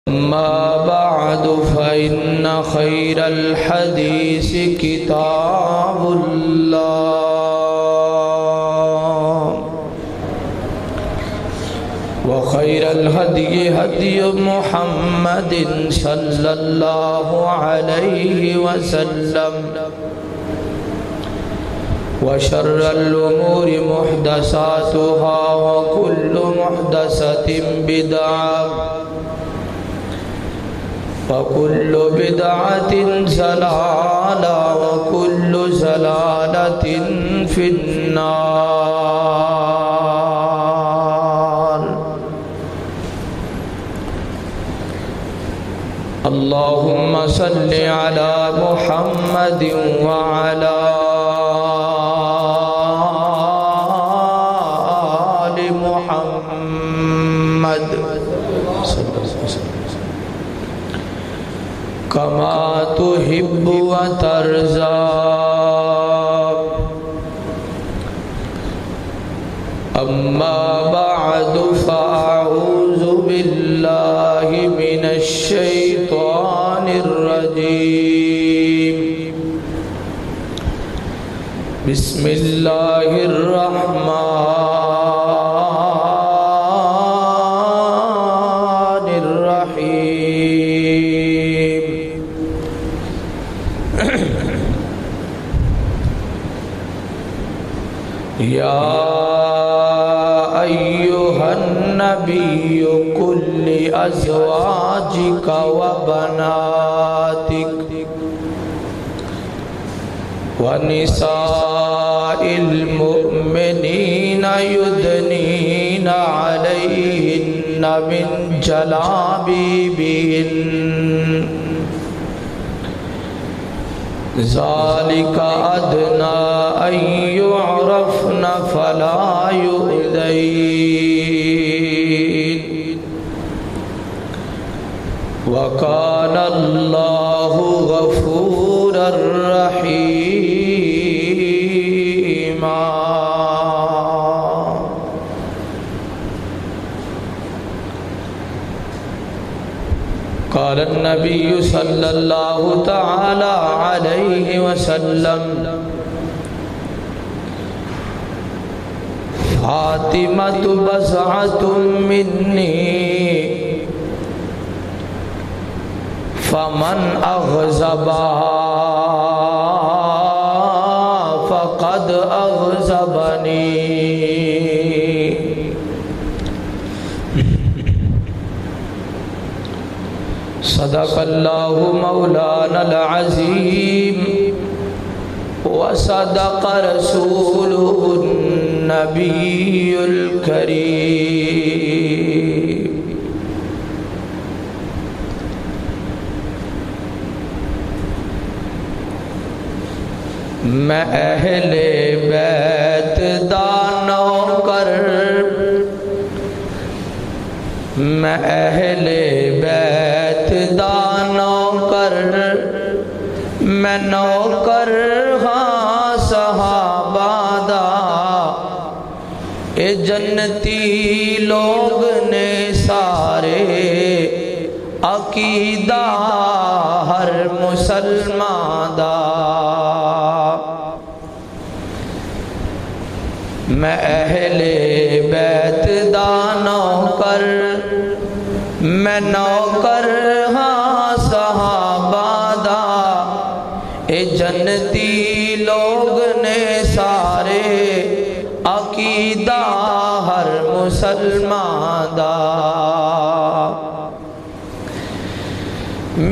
أما بعد فإن خير الحديث كتاب الله وخير الهدي هدي محمد صلى الله عليه وسلم وشر الأمور محدثاتها وكل محدثة بدعة وكل بدعة ضلالة وكل ضلالة في النار. اللهم صل على محمد وعلى آل محمد كما تحب وترضى. أما بعد فأعوذ بالله من الشيطان الرجيم. بسم الله الرحمن الرحيم. يا أيها النبي قل لأزواجك وبناتك ونساء المؤمنين يدنين عليهن من جلابيبهن ذلك أدنى أن يعرفن فلا يؤذين وكان الله غفورا رحيما. قال النبي صلى الله تعالى عليه وسلم فاطمة بضعة مني فمن أغضبها فقد أغضبني. صدق الله مولانا العظيم وصدق رسوله النبي الكريم. میں اہل بیت دا نوکر، میں اہل بیت دا نوکر، میں نوکر ہاں صحابہ دا، اے جنتی لوگ نے سارے عقیدہ ہر مسلمان دا. میں اہل بیت دا نوکر، میں نوکر ہاں صحابہ دا، اے جنتی لوگ نے سارے عقیدہ ہر مسلمان دا.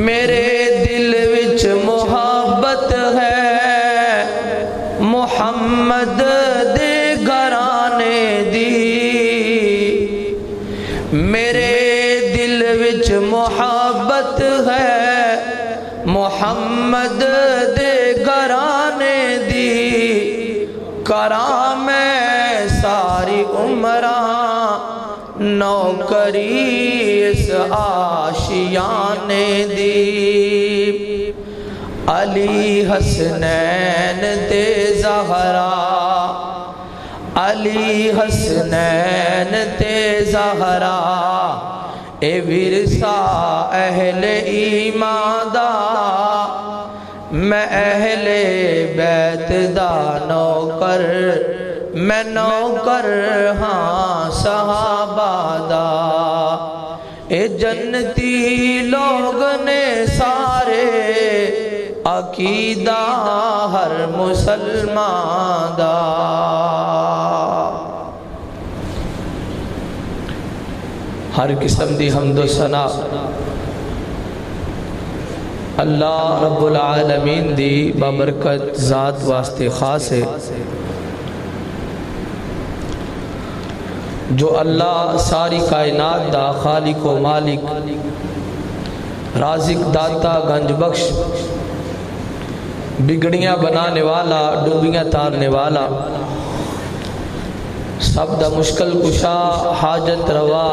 میرے دل وچ محبت ہے محمد دے گھرانے دی، میرے دل وچ محبت ہے محمد دے گھرانے دی. کراں میں ساری عمراں نوکری اس آشیانے دی. علی حسنین تے زہرا، علی حسنین تے زہرا، اے ورثہ اہل ایمان دا میں اہل بیت دا نوکر میں نوکر ہاں صحابہ دا اے جنتی لوگ نے سارے عقیدہ ہر مسلمان دا ہر قسم دی حمد و ثنا اللہ رب العالمین دی بابرکت ذات واسطے خاص ہے جو اللہ ساری کائنات دا خالق و مالک رازق داتا گنج بخش بگڑیاں بنانے والا ڈوبیاں تارنے والا سب دا مشکل کشا حاجت روا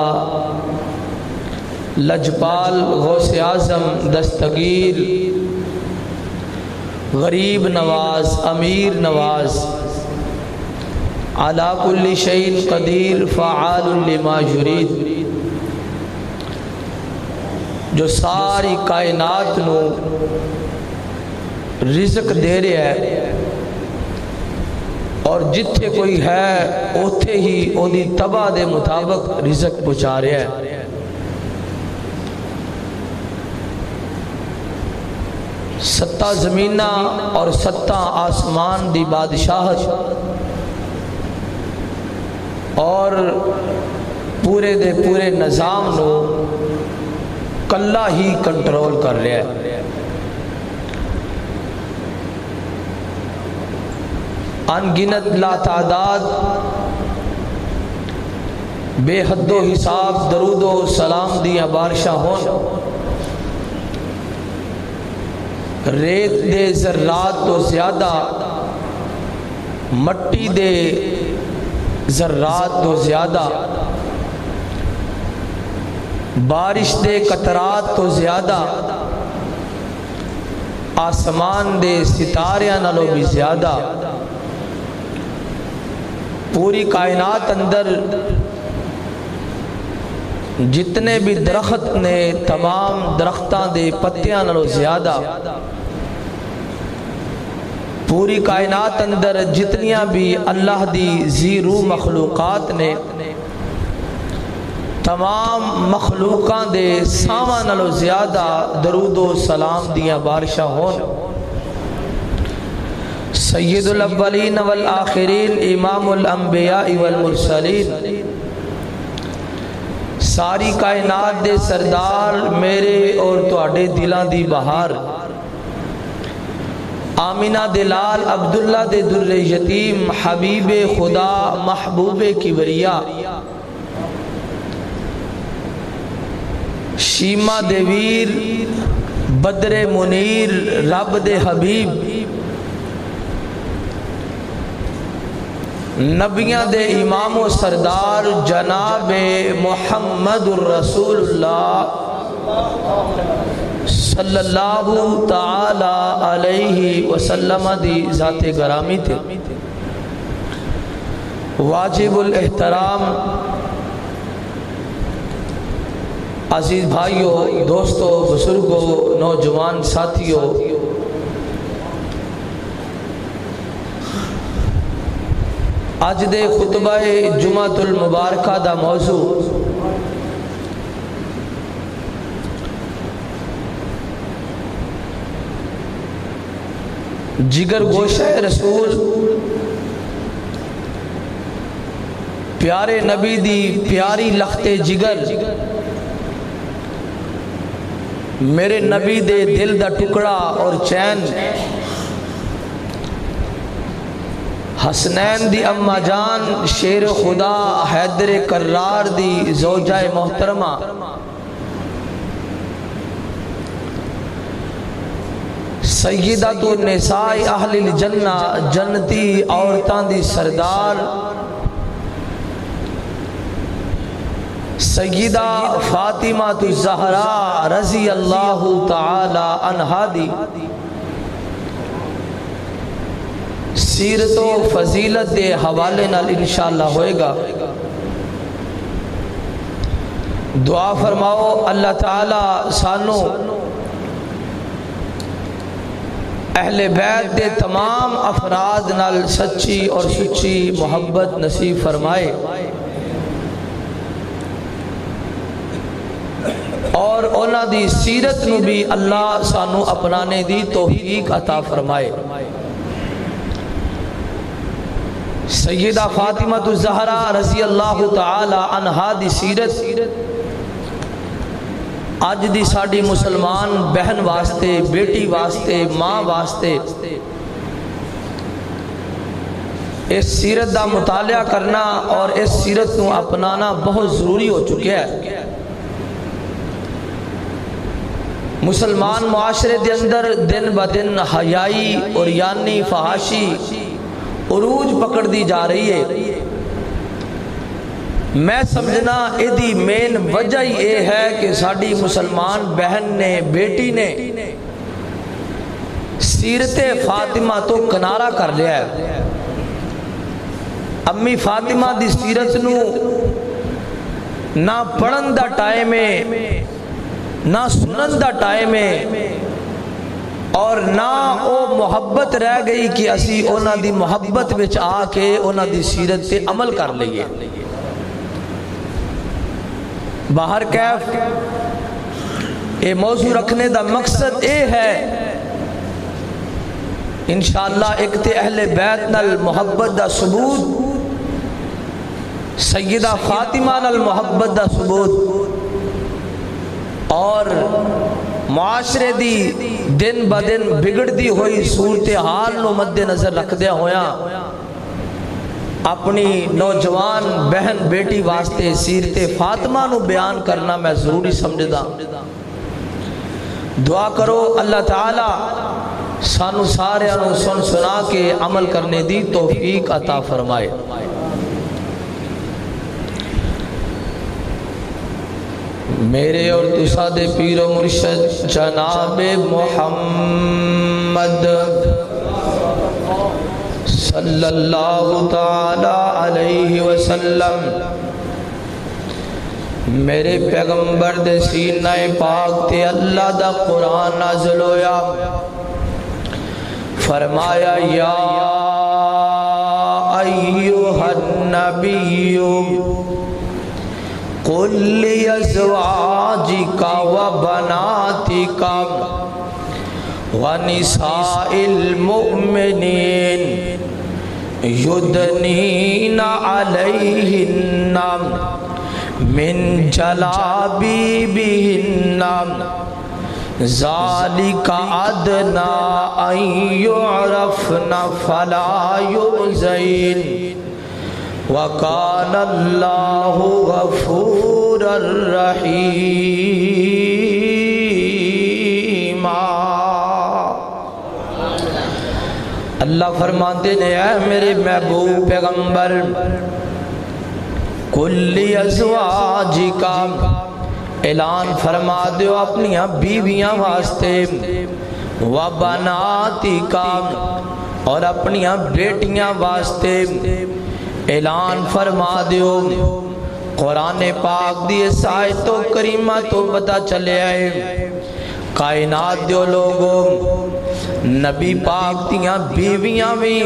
لجپال غوث اعظم دستگیر غریب نواز امیر نواز علی کل شیء قدیر فعال لما یرید جو ساری کائنات نو رزق دے رہا ہے اور جتھے کوئی ہے اوتھے ہی اودی تباہ دے مطابق رزق پہنچا رہا ہے ستہ زمینہ اور ستہ آسمان دی بادشاہت اور پورے دے پورے نظام نو کلہ ہی کنٹرول کر رہا ہے انگنت لا تعداد بے حد و حساب درود و سلام دیا بارشاں ہون ریت دے ذرات تو زیادہ مٹی دے ذرات تو زیادہ بارش دے قطرات تو زیادہ آسمان دے ستاریاں نالوں بھی زیادہ پوری کائنات اندر جتنے بھی درخت نے تمام درختاں دے پتیاں نالوں زیادہ پوری کائنات اندر جتنیاں بھی اللہ دی زیرو مخلوقات نے تمام مخلوقاں دے ساواں نالوں زیادہ درود و سلام دیاں بارشاں ہون سید الاولین والآخرین امام الانبیاء والمرسلین ساری کائنات دے سردار میرے اور تواڈے دلاں دی بہار آمینہ دلال عبداللہ دے در یتیم حبیب خدا محبوب کبریا شیمہ دے ویر بدر منیر رب دے حبیب نبیاں دے امام و سردار جناب محمد الرسول اللہ صلی اللہ تعالی علیہ وسلم دی ذات گرامی تھے واجب الاحترام عزیز بھائیوں دوستوں بزرگوں نوجوان ساتھیوں آج دے خطبہ جمعۃ المبارکہ دا موضوع جگر گوشہ رسول پیارے نبی دی پیاری لخت جگر میرے نبی دے دل دا ٹکڑا اور چین حسنین دی اما جان شیر خدا حیدر کرار دی زوجہ محترمہ سیدۃ النساء اہل الجنہ جنتی عورتاں دی سردار سیدہ فاطمہ الزہراء رضی اللہ تعالی عنہا دی سیرت و فضیلت دے حوالے نال انشاءاللہ ہوئے گا دعا فرماؤ اللہ تعالی سانو اہل بیت دے تمام افراد نال سچی اور سچی محبت نصیب فرمائے اور اونا دی سیرت نو بھی اللہ سانو اپنانے دی توفیق عطا فرمائے۔ سیدہ فاطمہ الزہرا رضی اللہ تعالی عنہا دی سیرت آج دی ساڑی مسلمان بہن واسطے، بیٹی واسطے، ماں واسطے اس سیرت دا مطالعہ کرنا اور اس سیرت کو اپنانا بہت ضروری ہو چکے ہے۔ مسلمان معاشرے دے اندر دن بدن حیائی اور یعنی فحاشی عروج پکڑ دی جا رہی ہے۔ میں سمجھنا ایدی مین وجہ یہ ہے کہ ساڑی مسلمان بہن نے، بیٹی نے سیرت فاطمہ تو کنارہ کر لیا ہے۔ امی فاطمہ دی سیرت نو نہ پڑھن دا ٹائم ہے، نہ سنن دا ٹائم ہے، اور نہ او محبت رہ گئی کہ اسی اونا دی محبت وچ آ کے اونا دی سیرت تے عمل کر لئیے۔ باہر کیف اے موضوع رکھنے دا مقصد اے ہے انشاءاللہ ایک تے اہل بیت نال محبت دا ثبوت، سیدہ فاطمہ نال محبت دا ثبوت، اور معاشرے دی دن بدن بگڑ دی ہوئی صورتحال نو مد نظر رکھ دیا ہویا اپنی نوجوان بہن بیٹی واسطے سیرت فاطمہ نو بیان کرنا میں ضروری سمجھدا۔ دعا کرو اللہ تعالی سانو سارے انو سن سنا کے عمل کرنے دی توفیق عطا فرمائے۔ میرے اور تسا دے پیر و مرشد جناب محمد صلی اللہ تعالی علیہ وسلم میرے پیغمبر دے سینہ پاک تے اللہ دا قرآن نازل ہویا، فرمایا یا ایوہ النبی قل لأزواجک وبناتک ونساء المؤمنین یدنین علیہن من جلابیبہن ذالک ادنی ان یعرفن فلا یؤذین وَقَانَ اللَّهُ غَفُورًا رَحِيمًا۔ اللہ فرماتے ہیں اے میرے محبوب پیغمبر کُلِّ أَزْوَاجِكَ اعلان فرما دیو اپنی بیویاں واسطے، وَبَنَاتِكَ اور اپنی بیٹیاں واسطے اعلان فرما دیو۔ قرآن پاک دی اس آیت و کریمہ تو پتہ چلے آئے کائنات دیو لوگوں نبی پاک دیاں بیویاں بھی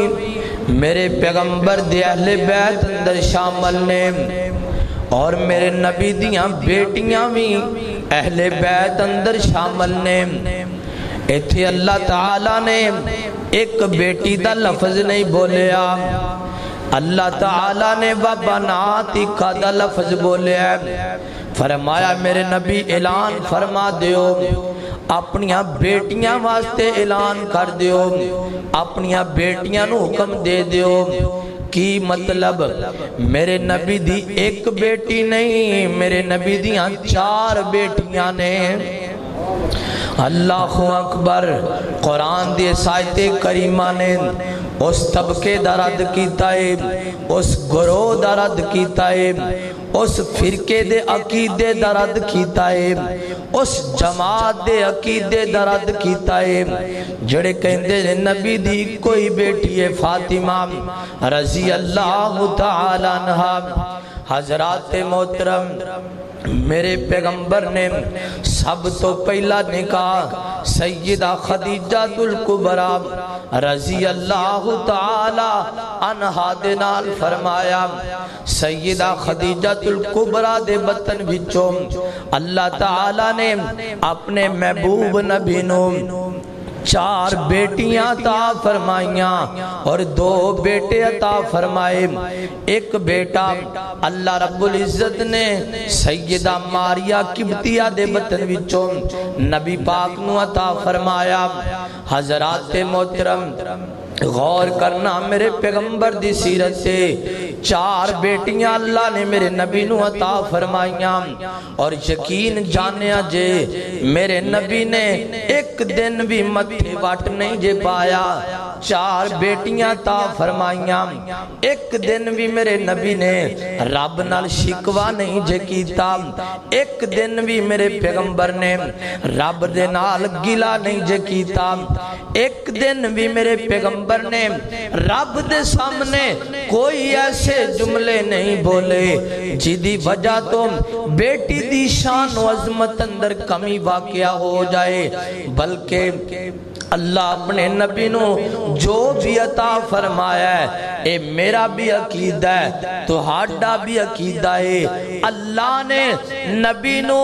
میرے پیغمبر دے اہل بیت اندر شامل نے، اور میرے نبی دیاں بیٹیاں بھی اہل بیت اندر شامل نے۔ ایتھے اللہ تعالیٰ نے ایک بیٹی دا لفظ نہیں بولیا، اللہ تعالیٰ نے وَبَنَاتِكَ دا لفظ بولے ہیں۔ فرمایا میرے نبی اعلان فرما دیو، اپنیاں بیٹیاں واسطے اعلان کر دیو، اپنیاں بیٹیاں نو حکم دے دیو۔ کی مطلب میرے نبی دی ایک بیٹی نہیں، میرے نبی دیاں 4 بیٹیاں نے۔ اللہ اکبر۔ قرآن دی آیت کریمہ نے اس طبقے دا رد کیتا ہے، اس گروہ دا رد کیتا ہے، اس فرقے دے عقیدے دا رد کیتا ہے، اس جماعت دے عقیدے دا رد کیتا ہے جڑے کہندے نبی دی کوئی بیٹی ہے فاطمہ رضی اللہ تعالی عنہا۔ حضرات محترم میرے پیغمبر نے سب تو پہلا نکاح سیدہ خدیجہ الکبریٰ رضی اللہ تعالی عنہا دے نال فرمایا۔ سیدہ خدیجہ الکبریٰ دے بطن بچوں اللہ تعالی نے اپنے محبوب نبی نو 4 بیٹیاں عطا فرمائیاں اور 2 بیٹے عطا فرمائے۔ ایک بیٹا اللہ رب العزت نے سیدہ ماریہ قبطیہ دے بطن وچوں نبی پاک نو عطا فرمایا۔ حضرات محترم غور کرنا میرے پیغمبر دی سیرت سے 4 بیٹیاں اللہ نے میرے نبی نو عطا فرمائیاں اور یقین جانیا جے میرے نبی نے ایک دن بھی متھے وٹ نہیں جے پایا۔ 4 بیٹیاں عطا فرمائیاں، ایک دن بھی میرے نبی نے رب نال شکوا نہیں جے کیتا، ایک دن بھی میرے پیغمبر نے رب دے نال گلا نہیں جے کیتا، ایک دن بھی میرے پیغمبر نے رب دے سامنے کوئی ایسے جملے نہیں بولے جدی وجہ تو بیٹی دی شان و عظمت اندر کمی واقعہ ہو جائے، بلکہ اللہ اپنے نبی نو جو بھی عطا فرمایا ہے اے میرا بھی عقیدہ ہے تو ہاڈا بھی عقیدہ ہے۔ اللہ نے نبی نو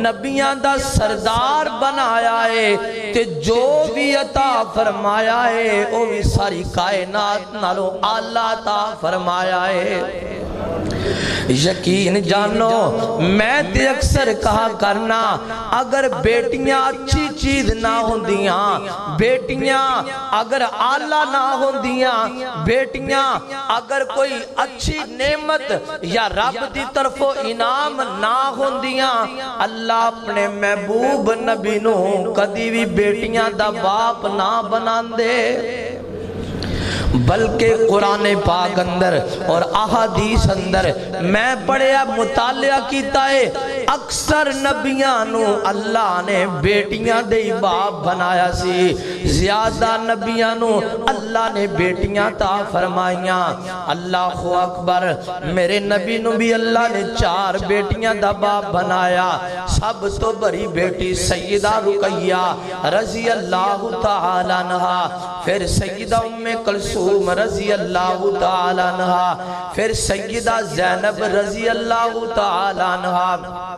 نبیان دا سردار بنایا ہے تے جو بھی عطا فرمایا ہے وہ بھی ساری کائنات نالوں اللہ عطا فرمایا ہے۔ یقین جانو میں تے اکثر کہا کرنا اگر بیٹیاں اچھی چیز نہ ہوندیاں، بیٹیاں اگر آلہ نہ ہوندیاں، بیٹیاں اگر کوئی اچھی نعمت یا رب دی طرف انعام نہ ہوندیاں، اللہ اپنے محبوب نبی نو کدی بھی بیٹیاں دا باپ نہ بنان دے، بلکہ قرآن پاک اندر اور احادیث اندر میں پڑھیا مطالعہ کیتا ہے اکثر نبیانو اللہ نے بیٹیاں دے باپ بنایا سی، زیادہ نبیانو اللہ نے بیٹیاں تا فرمائیاں۔ اللہ اکبر، میرے نبی نو بھی اللہ نے 4 بیٹیاں دا باپ بنایا۔ سب تو بڑی بیٹی سیدہ رقیہ رضی اللہ تعالی عنہا، پھر سیدہ ام کلثوم رضی اللہ تعالی عنہا، پھر سیدہ زینب رضی اللہ تعالی عنہا،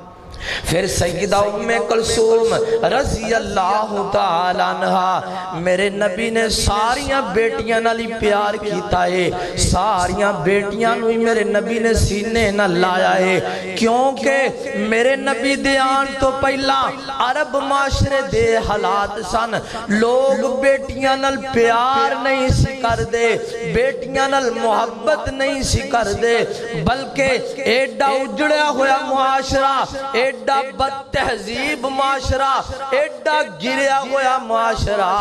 پھر سیدہ ام کلثوم رضی اللہ تعالی عنہا۔ میرے نبی نے ساریاں بیٹیاں نالی پیار کیتا ہے، ساریاں بیٹیاں نوی میرے نبی نے سینے نہ لایا ہے، کیونکہ میرے نبی دے آن تو پہلا عرب معاشرے دے حالات سن، لوگ بیٹیاں نال پیار نہیں سی کر دے، بیٹیاں نال محبت نہیں سی کر دے، بلکہ ایڈا اجڑیا ہویا معاشرہ، ایڈا بد تہذیب معاشرہ، ایڈا گریا ہویا معاشرہ،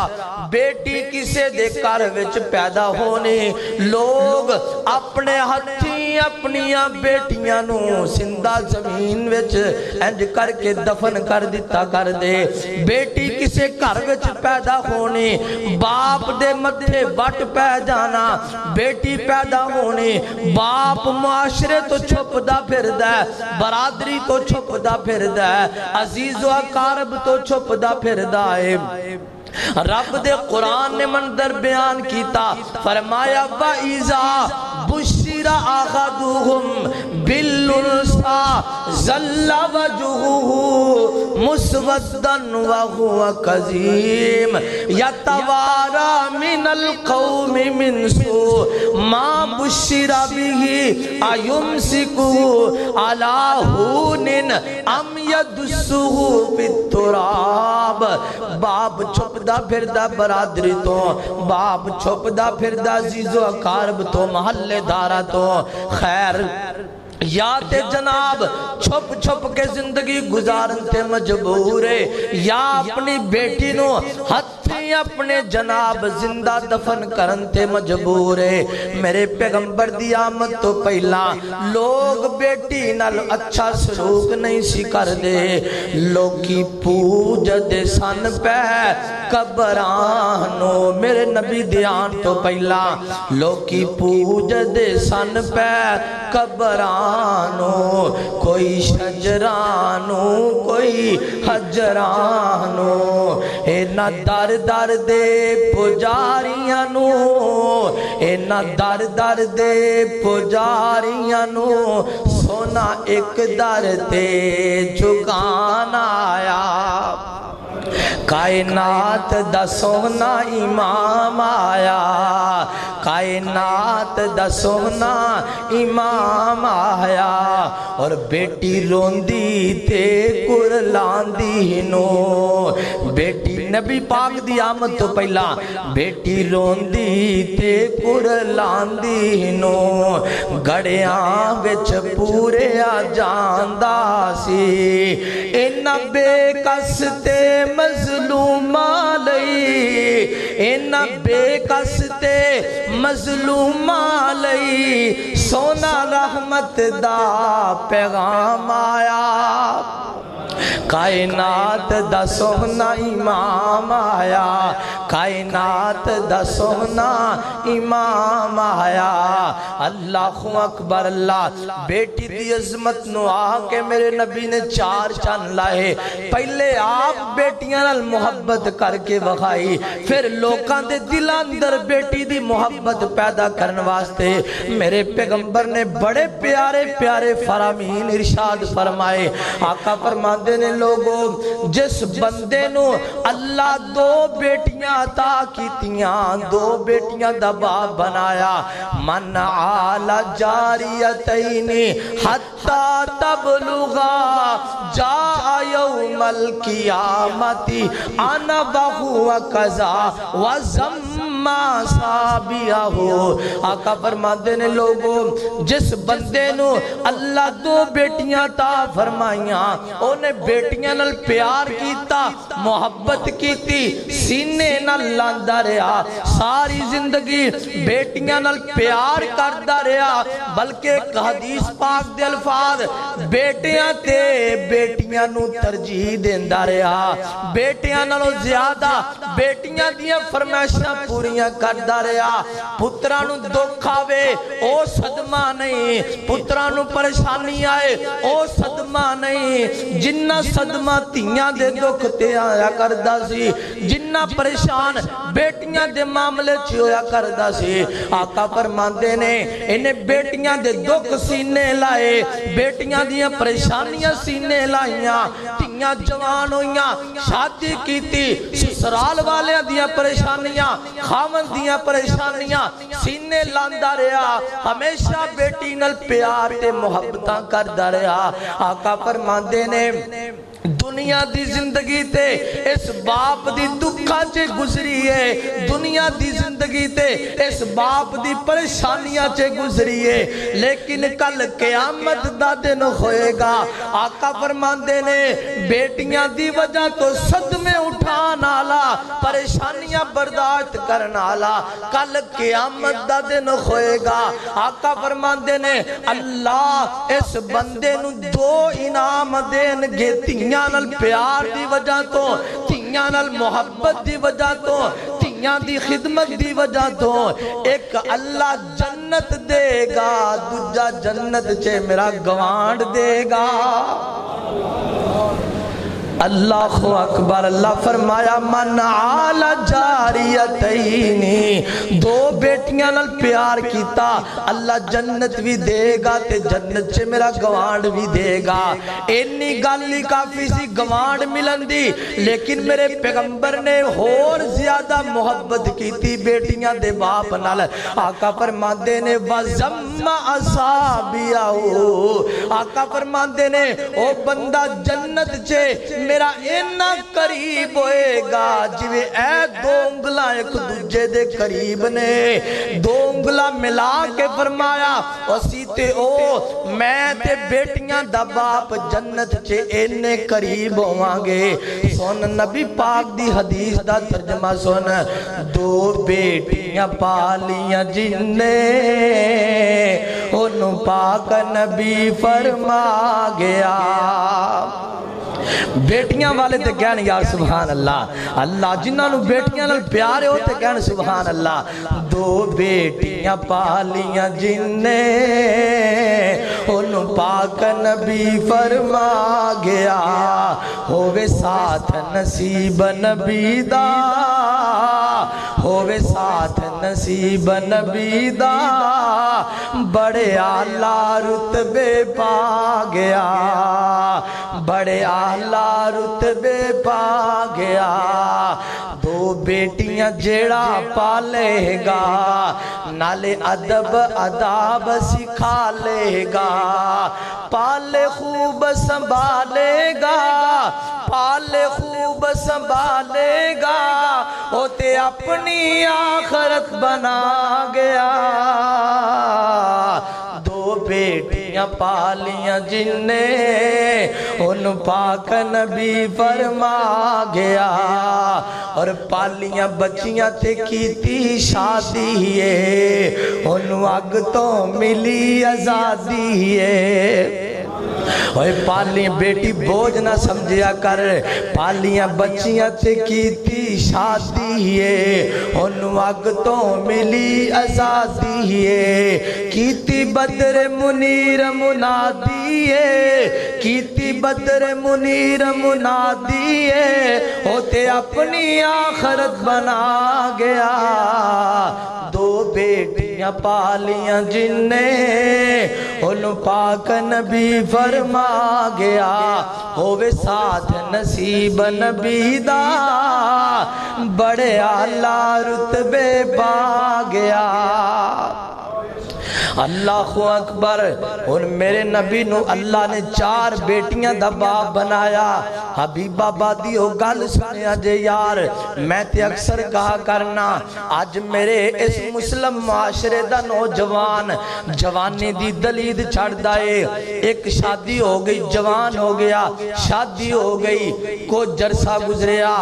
بیٹی کسے دے کار وچ پیدا ہونی، لوگ اپنے ہتھیں اپنیاں بیٹیاں نو زندہ زمین وچ انج کر کے دفن کر دیتا کر دے۔ بیٹی کسے کار وچ پیدا ہونی، باپ دے مدھے وٹ پہ جانا، بیٹی پیدا ہونی، باپ معاشرے تو چھپ دا پھر دے، برادری تو چھپ دا پھر دے، عزیز و اقارب تو چھپ دا پھر دائے۔ رب دے قرآن نے منظر بیان کیتا، فرمایا وَإِذَا بُشِّرَ أَحَدُهُمْ بِالْأُنْثَىٰ ظَلَّ وَجْهُهُ مُسْوَدًّا وَهُوَ كَظِيمٌ يَتَوَارَىٰ مِنَ الْقَوْمِ مِنْ سُوءِ مَا بُشِّرَ بِهِ أَيُمْسِكُهُ عَلَىٰ هُونٍ أَمْ يَدُسُّهُ فِي التُّرَابِ۔ باپ چھپ دا پھر دا برادری تو، باپ چھپ دا پھر دا عزیز و اقارب تو، محلے دارہ تو، خیر یا تے جناب چھپ چھپ کے زندگی گزارن تے مجبور ہے، یا اپنی بیٹی نو ہتھی اپنی اپنے جناب زندہ دفن کرن تے مجبور ہے۔ میرے پیغمبر دی آمد تو پہلا لوگ بیٹی نال اچھا سلوک نہیں سی کر دے، لوگ کی پوج دے سن پہ قبرانو، میرے نبی دیان تو پہلا لوگ کی پوج دے سن پہ قبرانو، کوئی شجرانو کوئی حجرانو، اینا در در دے پجاریانو، اینا در در دے پجاریانو، سونا ایک در تے چکانا آیا، کائنات دا سونا امام آیا، کائنات دا سونا امام آیا، اور بیٹی روندی تے کرلاندی نو، بیٹی نبی پاک دی آمد تو پہلا بیٹی روندی تے کرلاندی نو، گڑیاں وچ پورے آ جاندہ سی، اینا بے کس تے مظلومہ لئی، اینا بے کس تے مظلومہ لئی، سونا رحمت دا پیغام آیا، کائنات دا سونا امام آیا، کائنات دا سونا امام آیا، اللہ اکبر اللہ۔ بیٹی دی عظمت نو آکے میرے نبی نے چار چان لائے، پہلے آپ بیٹیاں نال محبت کر کے وخائی، پھر لوکاں دے دل اندر بیٹی دی محبت پیدا کرن واسطے میرے پیغمبر نے بڑے پیارے پیارے فرامین ارشاد فرمائے۔ آقا فرماندے نے لوگوں، جس بندے نو اللہ دو بیٹیاں عطا کیتیاں، دو بیٹیاں دا باپ بنایا، من آل جاریتین حتی تبلغا جا یوم القیامت انا بہو قضا وزما صابیہ ہو۔ آقا فرماندے نے لوگوں، جس بندے نو اللہ دو بیٹیاں عطا فرمائیاں، انہیں بیٹیاں نال پیار کیتا، محبت کیتی، سینے نال لاندہ رہا، ساری زندگی بیٹیاں نال پیار کردہ رہا، بلکہ ایک حدیث پاک دے الفاظ، بیٹیاں تے بیٹیاں نو ترجیح دیندہ رہا، بیٹیاں نالو زیادہ بیٹیاں دیاں فرمائشاں پوریاں کردہ رہا، پترانو دکھ آوے او صدمہ نہیں، پترانو پریشانی آئے او صدمہ نہیں، جنہ صدمہ تیاں دے دکھ تے آیا کردہ سی، جنہ پریشان بیٹیاں دے معاملے چھویا کردہ سی۔ آقا فرماندے نے انہیں بیٹیاں دے دکھ سینے لائے، بیٹیاں دیاں پریشانیاں سینے لائیاں، تیاں جوان ہویاں، شادی کیتی، سسرال والے دیاں پریشانیاں، خامن دیاں پریشانیاں سینے لاندہ رہا، ہمیشہ بیٹی نل پیار تے محبتاں کردہ رہا۔ آقا فرماندے نے دنیا دی زندگی تے اس باپ دی دکھا چے گزری ہے، دنیا دی زندگی تے اس باپ دی پریشانیاں چے گزری ہے، لیکن کل قیامت دا دن ہوئے گا۔ آقا فرماندے نے بیٹیاں دی وجہ تو صدمے اٹھان آلا، پریشانیاں برداشت کرن آلا، کل قیامت دا دن ہوئے گا۔ آقا فرماندے نے اللہ اس بندے نو دو انعام دین گے، تیاں نال پیار دی وجہ تو، تیاں نال محبت دی وجہ تو، تیاں دی خدمت دی وجہ تو، ایک اللہ جنت دے گا، دوجا جنت چے میرا گوانڈ دے گا۔ اللہ اکبر، اللہ فرمایا من آل جاریتینی، دو بیٹیاں نال پیار کیتا، اللہ جنت بھی دے گا تے جنت سے میرا گوانڈ بھی دے گا۔ انی گالی کافی سی گوانڈ ملن دی، لیکن میرے پیغمبر نے اور زیادہ محبت کیتی بیٹیاں دے باپ نال۔ آقا فرماندے نے وَزَمَّ أَصَابِيَهُ، آقا فرماندے نے او بندہ جنت چے میرا اینا قریب ہوئے گا جوے اے دو انگلاں ایک دوجے دے قریب نے دو انگلاں ملا کے فرمایا اسی تے او میں تے بیٹیاں دا باپ جنت چے اینے قریب ہوواں گے سن نبی پاک دی حدیث دا ترجمہ سن دو بیٹیاں پالیاں جن نے انہوں پاک نبی فرما گیا بیٹیاں والے تے کہن یار سبحان اللہ اللہ جنہاں نو بیٹیاں نال پیارے ہو تے کہن سبحان اللہ دو بیٹیاں پالیاں جن نے انہوں پاک نبی فرما گیا ہووے ساتھ نصیب نبی دا ہووے ساتھ نصیب نبی دا بڑے اعلیٰ رتبے پا گیا بڑے اعلیٰ رتبے پا گیا دو بیٹیاں جیڑا پالے گا نالے ادب اداب سکھا لے گا پالے خوب سنبھالے گا پالے خوب سنبھالے گا ہوتے اپنی آخرت بنا گیا دو بیٹیاں پالیاں جن نے ان پاک نبی فرما گیا اور پالیاں بچیاں تے کیتی شادی ہے ان اگ تو ملی آزادی ہے اوہ پالیاں بیٹی بوجھ نہ سمجھیا کر پالیاں بچیاں تے کیتی شادی ہے ان اگ تو ملی آزادی ہے کیتی بدر منیر منادی ہے کیتی بدر منیر منادی ہے ہوتے اپنی آخرت بنا گیا دو بیٹیاں پالیاں جن نے ان پاک نبی فرما گیا ہووے ساتھ نصیب نبی دا بڑے اعلیٰ رتبے پا گیا اللہ اکبر اور میرے نبی نو اللہ نے 4 بیٹیاں دا باپ بنایا حبیب آبادی ہو گل سنیا جے یار میں تے اکثر کہا کرنا آج میرے اس مسلم معاشرے دا نوجوان جوانی دی دلید چھڑ دائے ایک شادی ہو گئی جوان ہو گیا شادی ہو گئی کو جرسہ گزریا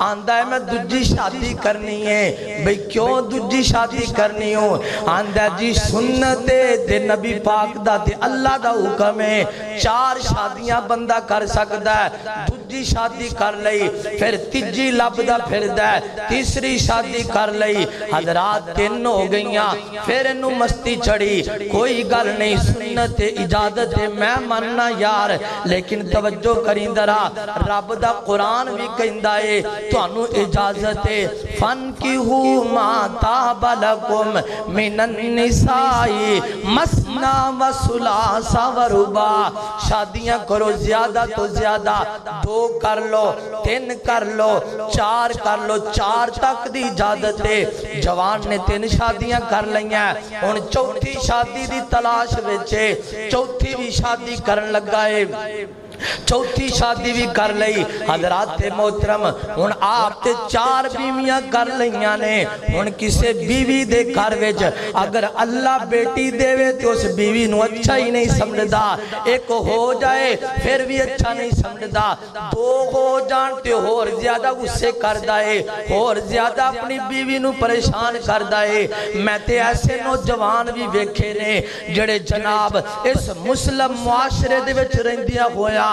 آندہ ہے میں دجی شادی کرنی ہے بھئی کیوں دجی شادی کرنی ہوں آندہ جی سنت دے نبی پاک دا دے اللہ دا حکم ہے 4 شادیاں بندہ کر سکتا ہے دوجی شادی کر لئی پھر تیجی لب دا پھر دے تیسری شادی کر لئی حضرات 3 ہو گئیاں پھر انہوں مستی چڑی کوئی گل نہیں سنت اجازت میں مننا یار لیکن توجہ کریں درہ رب دا قرآن بھی کہندائے تو انہوں اجازت فن کی ہو ما تاب لکم من النسائی مسنا و سلاسا و ربا شادیاں کرو زیادہ تو زیادہ 2 کر لو 3 کر لو 4 کر لو 4 تک دی اجازت ہے جوان نے 3 شادیاں کر لئیاں ان چوتھی شادی دی تلاش وچے چوتھی بھی شادی کرن لگائے چوتھی شادی بھی کر لئی حضرات محترم ان آپ تے 4 بیویاں کر لئیاں نے ان کسے بیوی دے گھر وچ اگر اللہ بیٹی دے وے تو اس بیوی نو اچھا ہی نہیں سمجھدا ایک ہو جائے پھر بھی اچھا نہیں سمجھدا 2 ہو جانتے اور زیادہ غصے کر دائے اور زیادہ اپنی بیوی نو پریشان کر دائے میں تے ایسے نوجوان بھی ویکھے نے جڑے جناب اس مسلم معاشرے دے وچ رہندیاں ہویا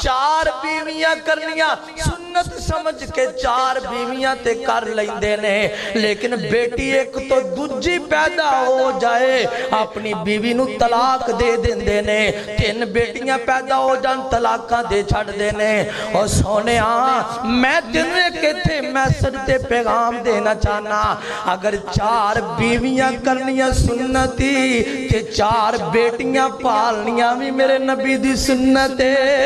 4 بیویاں کرنیاں سنت سمجھ کے 4 بیویاں تے کر لیندے نے لیکن بیٹی ایک تو دوجی پیدا ہو جائے اپنی بیوی نو طلاق دے دیندے نے 3 بیٹیاں پیدا ہو جان طلاقاں دے چھڑ دینے اور سونے میں تنوے کے تھے میسج تے پیغام دینا چاہنا اگر 4 بیویاں کرنیاں سنتی تے 4 بیٹیاں پالنیاں بھی میرے نبی دی سنت ہے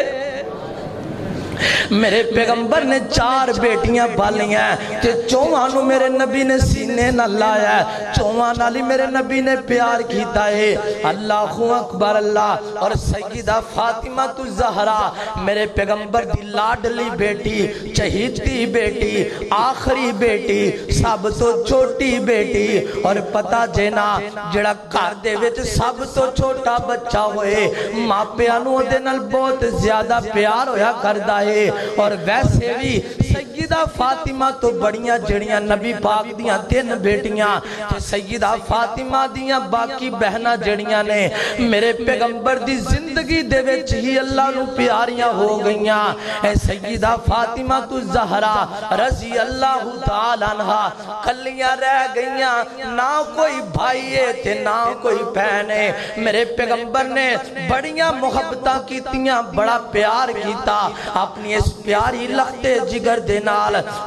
میرے پیغمبر نے 4 بیٹیاں پالیاں تے چوہاں میرے نبی نے سینے نہ لایا ہے، چوہاں نالی میرے نبی نے پیار کیتا ہے۔ اللہ اکبر اللہ۔ اور سیدہ فاطمہ الزہرا میرے پیغمبر دی لاڈلی بیٹی، چہیتی بیٹی، آخری بیٹی، سب تو چھوٹی بیٹی۔ اور پتہ جینا جڑا گھر دے وچ سب تو چھوٹا بچہ ہوئے ماپیاں نوں دے نال بہت زیادہ پیار ہویا کردا ہے۔ اور ویسے بھی سیدہ فاطمہ تو بڑیاں جڑیاں نبی پاک دیاں 3 بیٹیاں تے سیدہ فاطمہ دیاں باقی بہناں جڑیاں نے میرے پیغمبر دی زندگی دے وچ ہی اللہ نو پیاریاں ہو گئیاں۔ اے سیدہ فاطمہ الزہرا رضی اللہ تعالی عنہا کلیاں رہ گئیاں، نہ کوئی بھائی ہے تے نہ کوئی بہن ہے۔ میرے پیغمبر نے بڑیاں محبتاں کیتیاں، بڑا پیار کیتا اپنی اس پیاری لختے جگر دے نال۔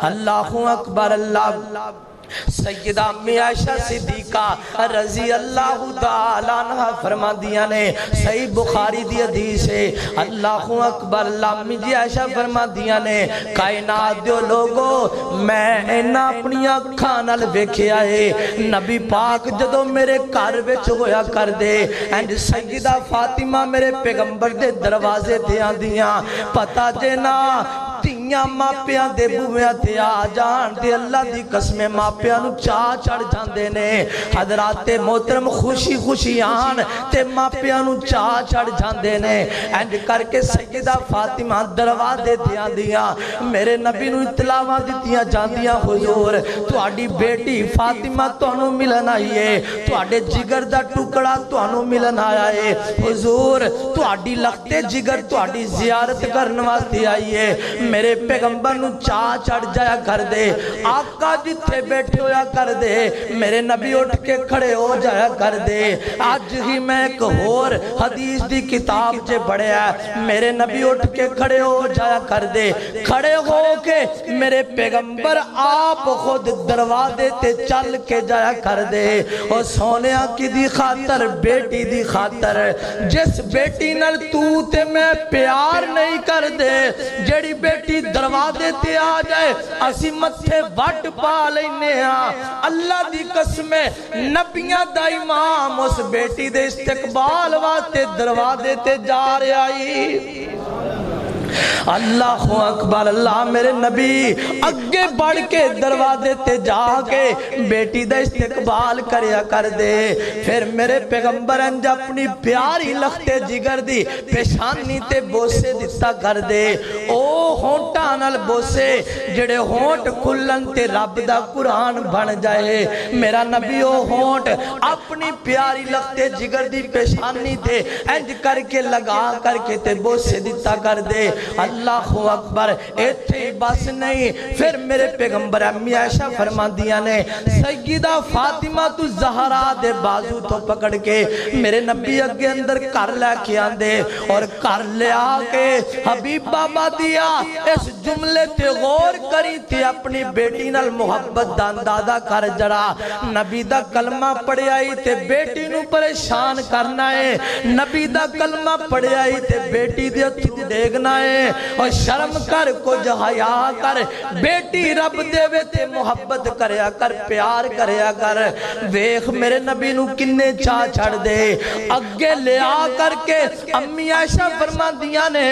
اللہ اکبر اللہ۔ سیدہ امی عائشہ صدیقہ رضی اللہ تعالیٰ عنہ فرما دیا نے، صحیح بخاری دی حدیث ہے، اللہ اکبر اللہ، امی جی عائشہ فرما دیا نے، کائنات دیو لوگو میں اینا اپنی اکھاں نال ویکھیا ہے، نبی پاک جدو میرے گھر وچ ہویا کر دے اینڈ سیدہ فاطمہ میرے پیغمبر دے دروازے تے آندیاں، پتہ جینا تیاں ماپیاں دے بویاں تے آ جان دے، اللہ دی قسمیں ماپیاں نو چاہ چڑھ جاندے نے۔ حضرات محترم خوشی خوشی آن تے ماپیاں نو چاہ چڑھ جاندے نے۔ اینڈ کر کے سیدہ فاطمہ دروازے تے آندیاں، میرے نبی نو اطلاعاں دتیاں جاندیاں، حضور تہاڈی بیٹی فاطمہ تانوں ملن آئی ہے، تہاڈے جگر دا ٹکڑا تانوں ملن آیا ہے، حضور تہاڈی لختے جگر تہاڈی زیارت کرن واسطے آئی ہے۔ میرے پیغمبر نو چاہ چڑھ جایا کر دے، آقا جتھے بیٹھے ہویا کر دے، میرے نبی اٹھ کے کھڑے ہو جایا کر دے۔ آج ہی میں ایک اور حدیث دی کتاب چے پڑھے ہے، میرے نبی اٹھ کے کھڑے ہو جایا کر دے، کھڑے ہو کے میرے پیغمبر آپ خود دروازے تے چل کے جایا کر دے۔ اور سونیا کی دی خاطر، بیٹی دی خاطر، جس بیٹی نال تو تے میں پیار نہیں کر دے، جڑی بیٹی دروازے تے آ جائے اسی متھے وٹ پا لینے ہاں۔ اللہ دی قسم نبیاں دا امام اس بیٹی دے استقبال واسطے دروازے تے جا رہے آئی۔ اللہ اکبر اللہ، میرے نبی اگے بڑھ کے دروازے تے جا کے بیٹی دا استقبال کریا کر دے۔ پھر میرے پیغمبر انج اپنی پیاری لختے جگر دی پیشانی تے بوسے دتا کر دے، او ہونٹاں نال بوسے جڑے ہونٹ کھلن تے رب دا قرآن بن جائے۔ میرا نبی او ہونٹ اپنی پیاری لختے جگر دی پیشانی تے انج کر کے لگا کر کے تے بوسے دتا کر دے۔ اللہ اکبر، ایتھے بس نہیں، پھر میرے پیغمبر امی عائشہ فرما دیا نے، سیدہ فاطمہ الزہرا دے بازو تو پکڑ کے میرے نبی اگے اندر کر لے کے آندے، اور کر لے آکے حبیب بابا دیا اس جملے تے غور کری تھی، اپنی بیٹی نال محبت دا اندازہ کر جڑا، نبی دا کلمہ پڑھے آئی تے بیٹی نو پریشان کرنا ہے، نبی دا کلمہ پڑھے آئی تے بیٹی دے ہتھوں ڈیگنا ہے، اور شرم کر کچھ حیا کر، بیٹی رب دے وے تے محبت کریا کر، پیار کریا کر۔ ویخ میرے نبی نو کنے چاہ چھڑ دے، اگے لے آ کر کے امی عائشہ فرما دیا نے،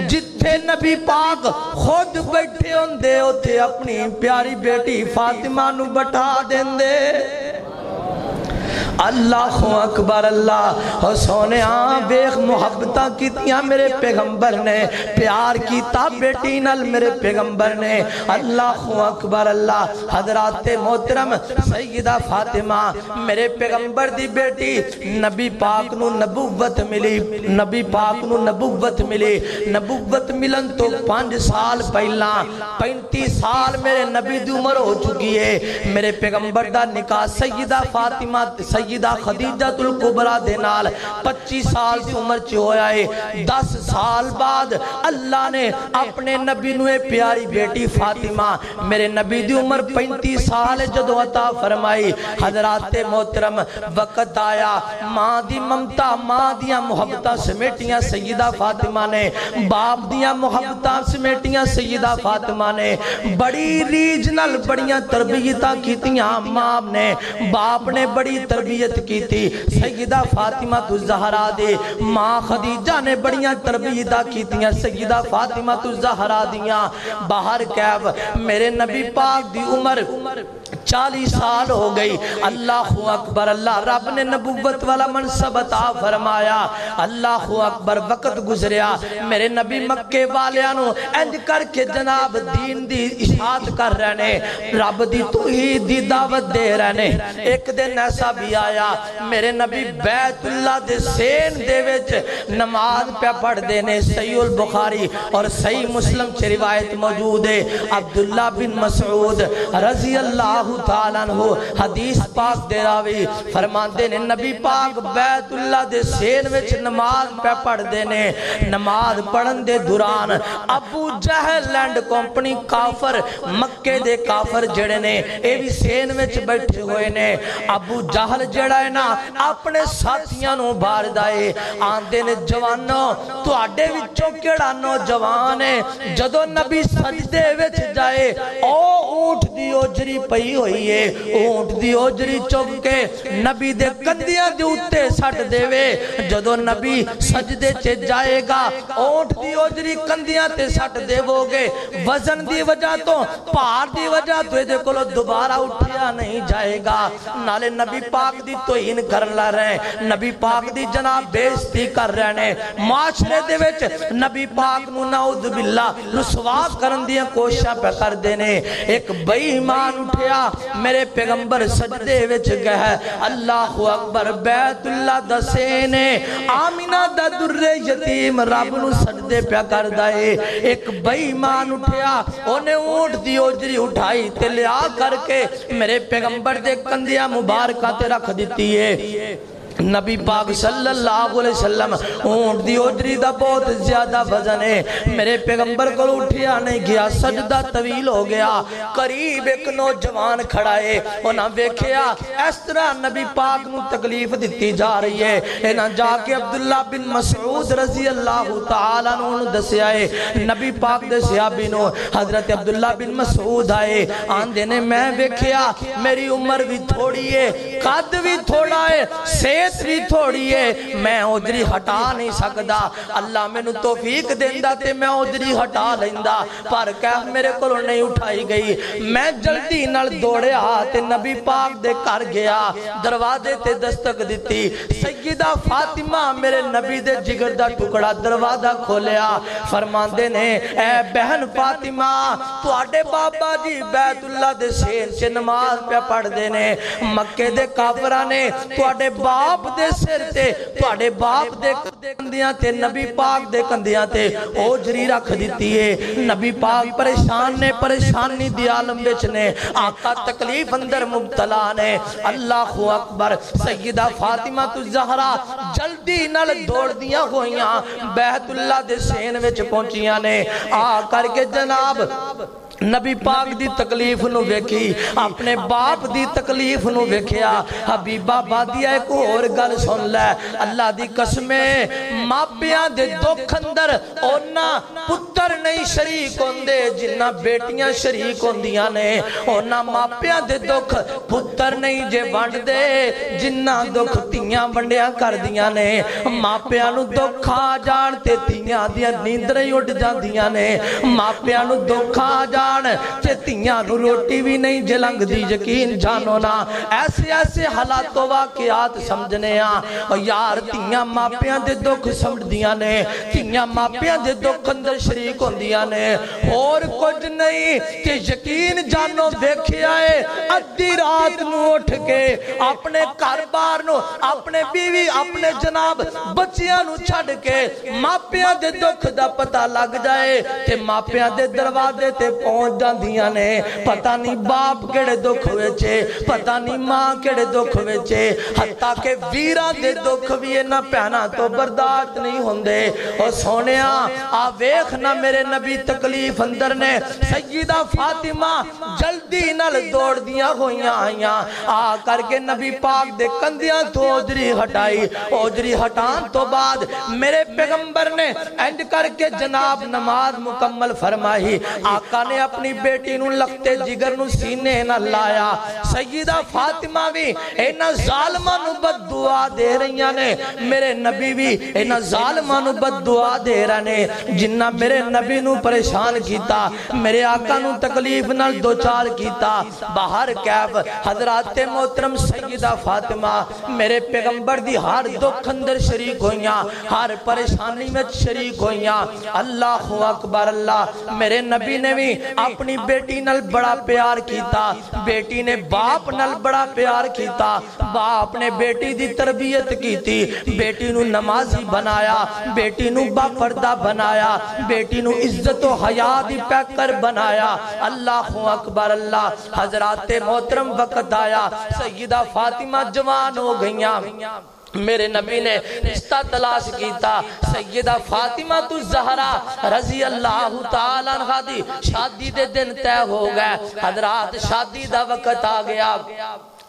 جتھے نبی پاک خود بیٹھے ہوندے اتھے اپنی پیاری بیٹی فاطمہ نو بٹھا دیندے۔ اللہ اکبر اللہ، سونے بیخ محبتہ کیتیاں میرے پیغمبر نے، پیار کیتا بیٹی نال میرے پیغمبر نے۔ اللہ اکبر اللہ، حضرات محترم سیدہ فاطمہ میرے پیغمبر دی بیٹی، نبی پاک نو نبوت ملی، نبی پاک نو نبوت ملی، نبوت ملن تو 5 سال پہلا 35 سال میرے نبی دی عمر ہو چکی ہے۔ میرے پیغمبر دا نکاح سیدہ فاطمہ سیدہ خدیجہ الکبریٰ دے نال 25 سال دی عمر چ ہویا ہے 10 سال بعد اللہ نے اپنے نبی نو پیاری بیٹی فاطمہ میرے نبی دی عمر 35 سال جدو عطا فرمائی حضرات محترم وقت آیا ماں دی ممتا ماں دیا محبتہ سمیٹیاں سیدہ فاطمہ نے باپ دیا محبتہ سمیٹیاں سیدہ فاطمہ نے بڑی ریجنل بڑیاں تربیتہ کیتیاں ماں نے باپ نے بڑی تربیت کی تھی سیدہ فاطمہ الزہرا دے ماں خدیجہ نے بڑیاں تربیتہ کیتیاں سیدہ فاطمہ الزہرا دیاں باہر کیف میرے نبی پاک دی عمر 40 سال ہو گئی اللہ اکبر اللہ رب نے نبوت والا منصب عطا فرمایا اللہ اکبر وقت گزریا میرے نبی مکے والیاں انج کر کے جناب دین دی اشاعت کر رہنے رب دی توحید دی دعوت دے رہنے ایک دن ایسا بھی آیا میرے نبی بیت اللہ دے سین دے وچ نماز پہ پڑھ دینے صحیح البخاری اور صحیح مسلم سے روایت موجود ہے عبداللہ بن مسعود رضی اللہ تعالیٰ عنہ حدیث پاک دے راوی فرماندے نے نبی پاک بیت اللہ دے سین وچ نماز پہ پڑھ دینے نماز پڑھن دے دوران ابو جہل لینڈ کمپنی کافر مکے دے کافر جڑے نے اے بھی سین وچ بیٹھے ہوئے نے ابو جہل جڑا ہے نا اپنے ساتھیاں نو بار دائے آندے نے جوانوں تو آڈے وچوں کیڑا نوجوان ہے جدو نبی سجدے وچ جائے او اونٹ دی اوجری پئی ہوئی ہے اونٹ دی اوجری چوک کے نبی دے کندیاں دی اتے سٹ دے وے جدو نبی سجدے چے جائے گا اونٹ دی اوجری کندیاں تے سٹ دے وہ گے وزن دی وجہ تو پار دی وجہ تو دے کلو دوبارہ اٹھیا نہیں جائے گا نالے نبی پاک دی توہین کر لا رہے ہیں نبی پاک دی جناب بےزتی کر رہے ہیں معاشرے دے وچ نبی پاک نو نعوذ باللہ رسوا کرن دیاں کوششاں پہ کر دینے ایک بے ایمان اٹھیا میرے پیغمبر سجدے وچ گئے اللہ اکبر بیت اللہ دا سینے آمینہ دا در یتیم رب نو سجدے پہ کر دائے ایک بے ایمان اٹھیا انہیں اونٹ دی اوجری اٹھائی تے لیا کر کے میرے پیغمبر دے کندیاں مبارکہ تے رکھ دیتی ہے نبی پاک صلی اللہ علیہ وسلم اونٹ دی اوجری دا بہت زیادہ وزن ہے میرے پیغمبر کو اٹھیا نہیں گیا سجدہ طویل ہو گیا قریب ایک نوجوان کھڑا ہے انہاں ویکھیا اس طرح نبی پاک نو تکلیف دیتی جا رہی ہے انہاں جا کے عبداللہ بن مسعود رضی اللہ تعالیٰ عنہ دسیا ہے نبی پاک دے صحابی نو حضرت عبداللہ بن مسعود آئے آندے نے میں ویکھیا میری عمر بھی تھوڑی ہے قد بھی تھوڑا ہے صحت بھی تھوڑی ہے میں اوجری ہٹا نہیں سکدا اللہ میں نو توفیق دیندہ تے میں اوجری ہٹا لیندہ پر کہہ میرے کلو نہیں اٹھائی گئی میں جلدی نال دوڑے آتے نبی پاک دے کر گیا دروازے تے دستک دیتی سیدہ فاطمہ میرے نبی دے جگر دا ٹکڑا دروازہ کھولیا فرماندے نے اے بہن فاطمہ تو آڈے بابا جی بیت اللہ دے سین سے نماز پہ پڑھ دینے مکے دے کافرانے تو آڈے باپ دے سر تے تو آڈے باپ دے کندیاں تے نبی پاک دے کندیاں تے اوجری رکھ دیتی ہے نبی پاک پریشان نے پریشانی دی عالم بچنے آقا تکلیف اندر مبتلا نے اللہ اکبر سیدہ فاطمہ الزہرا جلدی نال دوڑ دیاں ہوئیاں بیت اللہ دے سین وچ پہنچیاں نے آ کر کے جناب نبی پاک دی تکلیف نو ویکھی اپنے باپ دی تکلیف نو ویکھیا حبیبہ بادیا ایک اور گل سن لے اللہ دی قسمیں ماپیاں دے دکھ اندر اونا پتر نہیں شریک ہوندے جنہ بیٹیاں شریک ہوندیاں نے اونا ماپیاں دے دکھ پتر نہیں جے ونڈ دے جنہ دکھ تیاں ونڈیاں کر دیاں نے ماپیاں نو دکھ آ جان تے تیاں دیاں نیندریں اٹھ جان دیاں نے ماپیاں نو دکھ آ جان تے تیاں نو روٹی بھی نہیں جلنگ دی یقین جانو نا ایسے ایسے حالات و واقعات سمجھنے یار تیاں ماپیاں دے دکھ سمجھ دیاں نے تیاں ماپیاں دے دکھ اندر شریک شریک ہوندیاں نے اور کچھ نہیں کہ یقین جانو دیکھے آئے ادھی رات نو اٹھ کے اپنے کاربار نو اپنے بیوی اپنے جناب بچیاں نو چھڑ کے ماپیاں دے دکھ دا پتہ لگ جائے تے ماپیاں دے دروازے تے پہنچ جاندیاں نے پتہ نہیں باپ کیڑے دکھ ویچے پتہ نہیں ماں کیڑے دکھ ویچے حتیٰ کہ ویرہ دے دکھ بھی نہ پہنا تو برداشت نہیں ہوندے اور سونیا آویخ نہ میرے نبی تکلیف اندر نے سیدہ فاطمہ جلدی نل دوڑ دیا ہویاں آئیاں آ کر کے نبی پاک دے کندیاں تو اوجری ہٹائی اوجری ہٹان تو بعد میرے پیغمبر نے اینڈ کر کے جناب نماز مکمل فرمائی آقا نے اپنی بیٹی نو لگتے جگر نو سینے نہ لایا سیدہ فاطمہ بھی اینا ظالمہ نو بد دعا دے رہیاں نے میرے نبی بھی اینا ظالمہ نو بد دعا دے رہا نے جنہ میرے نبی نو پریشان کیتا میرے آقا نو تکلیف نال دوچار کیتا باہر کیف حضرات محترم سیدہ فاطمہ میرے پیغمبر دی ہر دکھ اندر شریک ہویاں ہر پریشانی میں شریک ہویاں اللہ اکبر اللہ میرے نبی نے بھی اپنی بیٹی نال بڑا پیار کیتا بیٹی نے باپ نال بڑا پیار کیتا باپ نے بیٹی دی تربیت کیتی بیٹی نو نمازی بنایا بیٹی نو باپردہ بنایا بیٹی نو عزت و حیاء دی پیکر بنایا اللہ اکبر اللہ حضرات محترم وقت آیا سیدہ فاطمہ جوان ہو گئیاں میرے نبی نے رشتہ تلاش کیتا سیدہ فاطمہ تو زہرا رضی اللہ تعالیٰ عنہ دی شادی دے دن تے ہو گئے حضرات شادی دا وقت آ گیا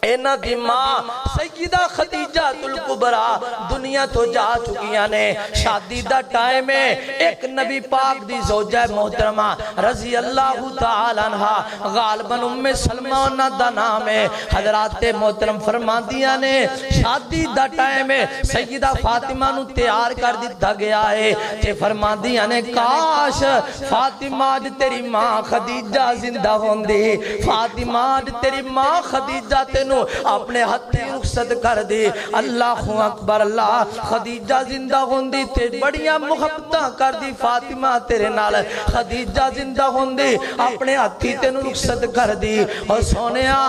اینا دی ماں سیدہ خدیجہ الکبریٰ دنیا تو جا چکیاں نے شادی دا ٹائم ہے ایک نبی پاک دی زوجہ محترمہ رضی اللہ تعالیٰ عنہ غالباً ام سلمہ انہ دا نام ہے حضرات محترم فرما دیا نے شادی دا ٹائم ہے سیدہ فاطمہ نو تیار کر دیتا گیا ہے کہ فرما دیا نے کاش فاطمہ آج تیری ماں خدیجہ زندہ ہوندی فاطمہ آج تیری ماں خدیجہ تینو اپنے ہتھی رخصت کر دے اللہ اکبر اللہ خدیجہ زندہ ہوندی تے بڑیاں محبتاں کر دی فاطمہ تیرے نال خدیجہ زندہ ہوندی اپنے ہتھی تینو رخصت کر دی اور سونیا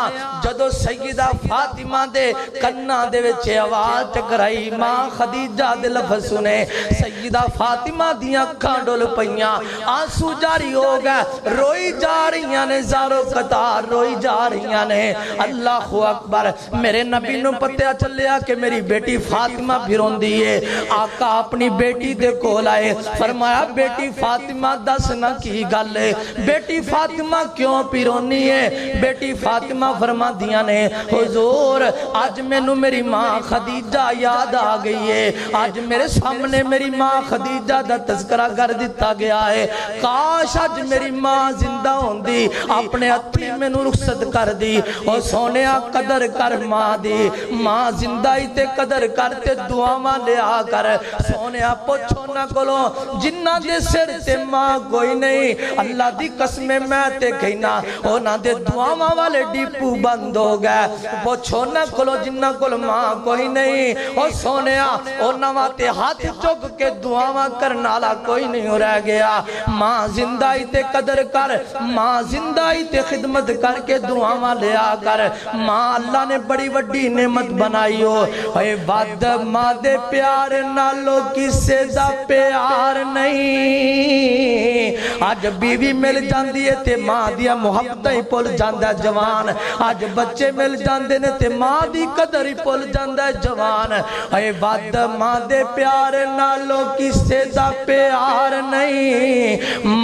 جدو سیدہ فاطمہ دے کنہ دے وچے آواز ٹکرائی ماں خدیجہ دے لفظ سنے سیدہ فاطمہ دیاں کھانڈول پئیاں آنسو جاری ہو گئے روئی جا رہیاں نے زارو قطار روئی جا رہیاں نے اللہ اکبر میرے نبی نو پتہ چلیا کہ میری بیٹی فاطمہ بھیرون دیئے آقا اپنی بیٹی دے کول آئے فرمایا بیٹی فاطمہ دس نہ کی گل ہے بیٹی فاطمہ کیوں پیرونی ہے بیٹی فاطمہ فرما دیا نے حضور آج میں نو میری ماں خدیجہ یاد آ گئی ہے آج میرے سامنے میری ماں خدیجہ دا تذکرہ کر دیتا گیا ہے کاش آج میری ماں زندہ ہوندی اپنے ہتھی میں نو رخصت کر دی اور سونے قدر کر ماں دی ماں زندہی تے قدر کرتے دعا ماں لے آ کر سونے پوچھو نہ کلو جنہ دے سر تے ماں کوئی نہیں اللہ دی قسم میں تے کہنا اونا دے دعا ماں والے ڈیپو بند ہو گئے پوچھو نہ کلو جنہ کل ماں کوئی نہیں اور سونے اونا واتے ہاتھ چک کے دعا ماں کرنالا کوئی نہیں رہ گیا ماں زندہی تے قدر کر ماں زندہی تے خدمت کر کے دعا ماں لے آ کر ماں اللہ نے بڑی وڈی نعمت بنائی ہو اے ود ماں دے پیار نالو کسے دا پیار نہیں آج بیوی مل جاندی ہے تے ماں دیا محبت ہی پل جاندہ جوان آج بچے مل جاندے نے تے ماں دی قدر ہی پل جاندہ جوان اے ود ماں دے پیار نالو کسے دا پیار نہیں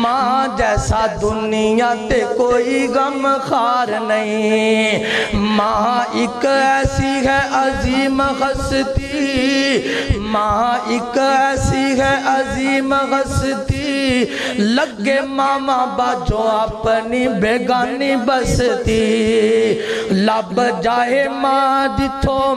ماں جیسا دنیا تے کوئی غم خار نہیں ماں ایک ایسی ہے عظیم ہستی ماں ایک ایسی ہے عظیم ہستی لگے ماما باجو اپنی بیگانی بستی لب جائے ماں جتھوں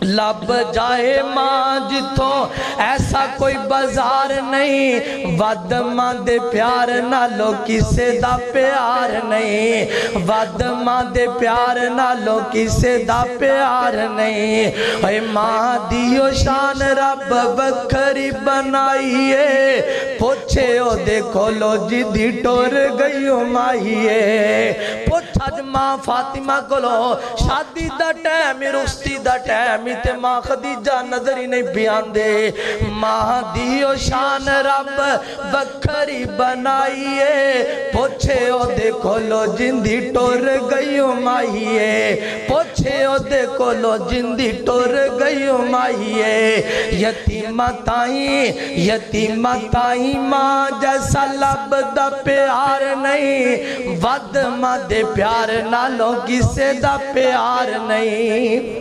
لب جائے ماں جتوں ایسا کوئی بازار نہیں، ود ماں دے پیار نالو کسے دا پیار نہیں، ود ماں دے پیار نالو کسے دا پیار نہیں۔ اے ماں دیو شان رب وکھری بنائیے، پوچھے او دیکھو لو جدی ٹور گئی مائیے۔ پوچھا ماں فاطمہ کولو شادی دا ٹائم رخصتی دا ٹائم تے ماں خدیجہ نظر ہی نہیں بیان دے۔ ماں دیو شان رب وکھری بنائیے، پوچھے او دیکھو لو جندی ٹور گئی مائیے، پوچھے او دیکھو لو جندی ٹور گئی مائیے۔ یتیمہ تائیں ماں جیسا لب دا پیار نہیں، ود ماں دے پیار نالو کسے دا پیار نہیں۔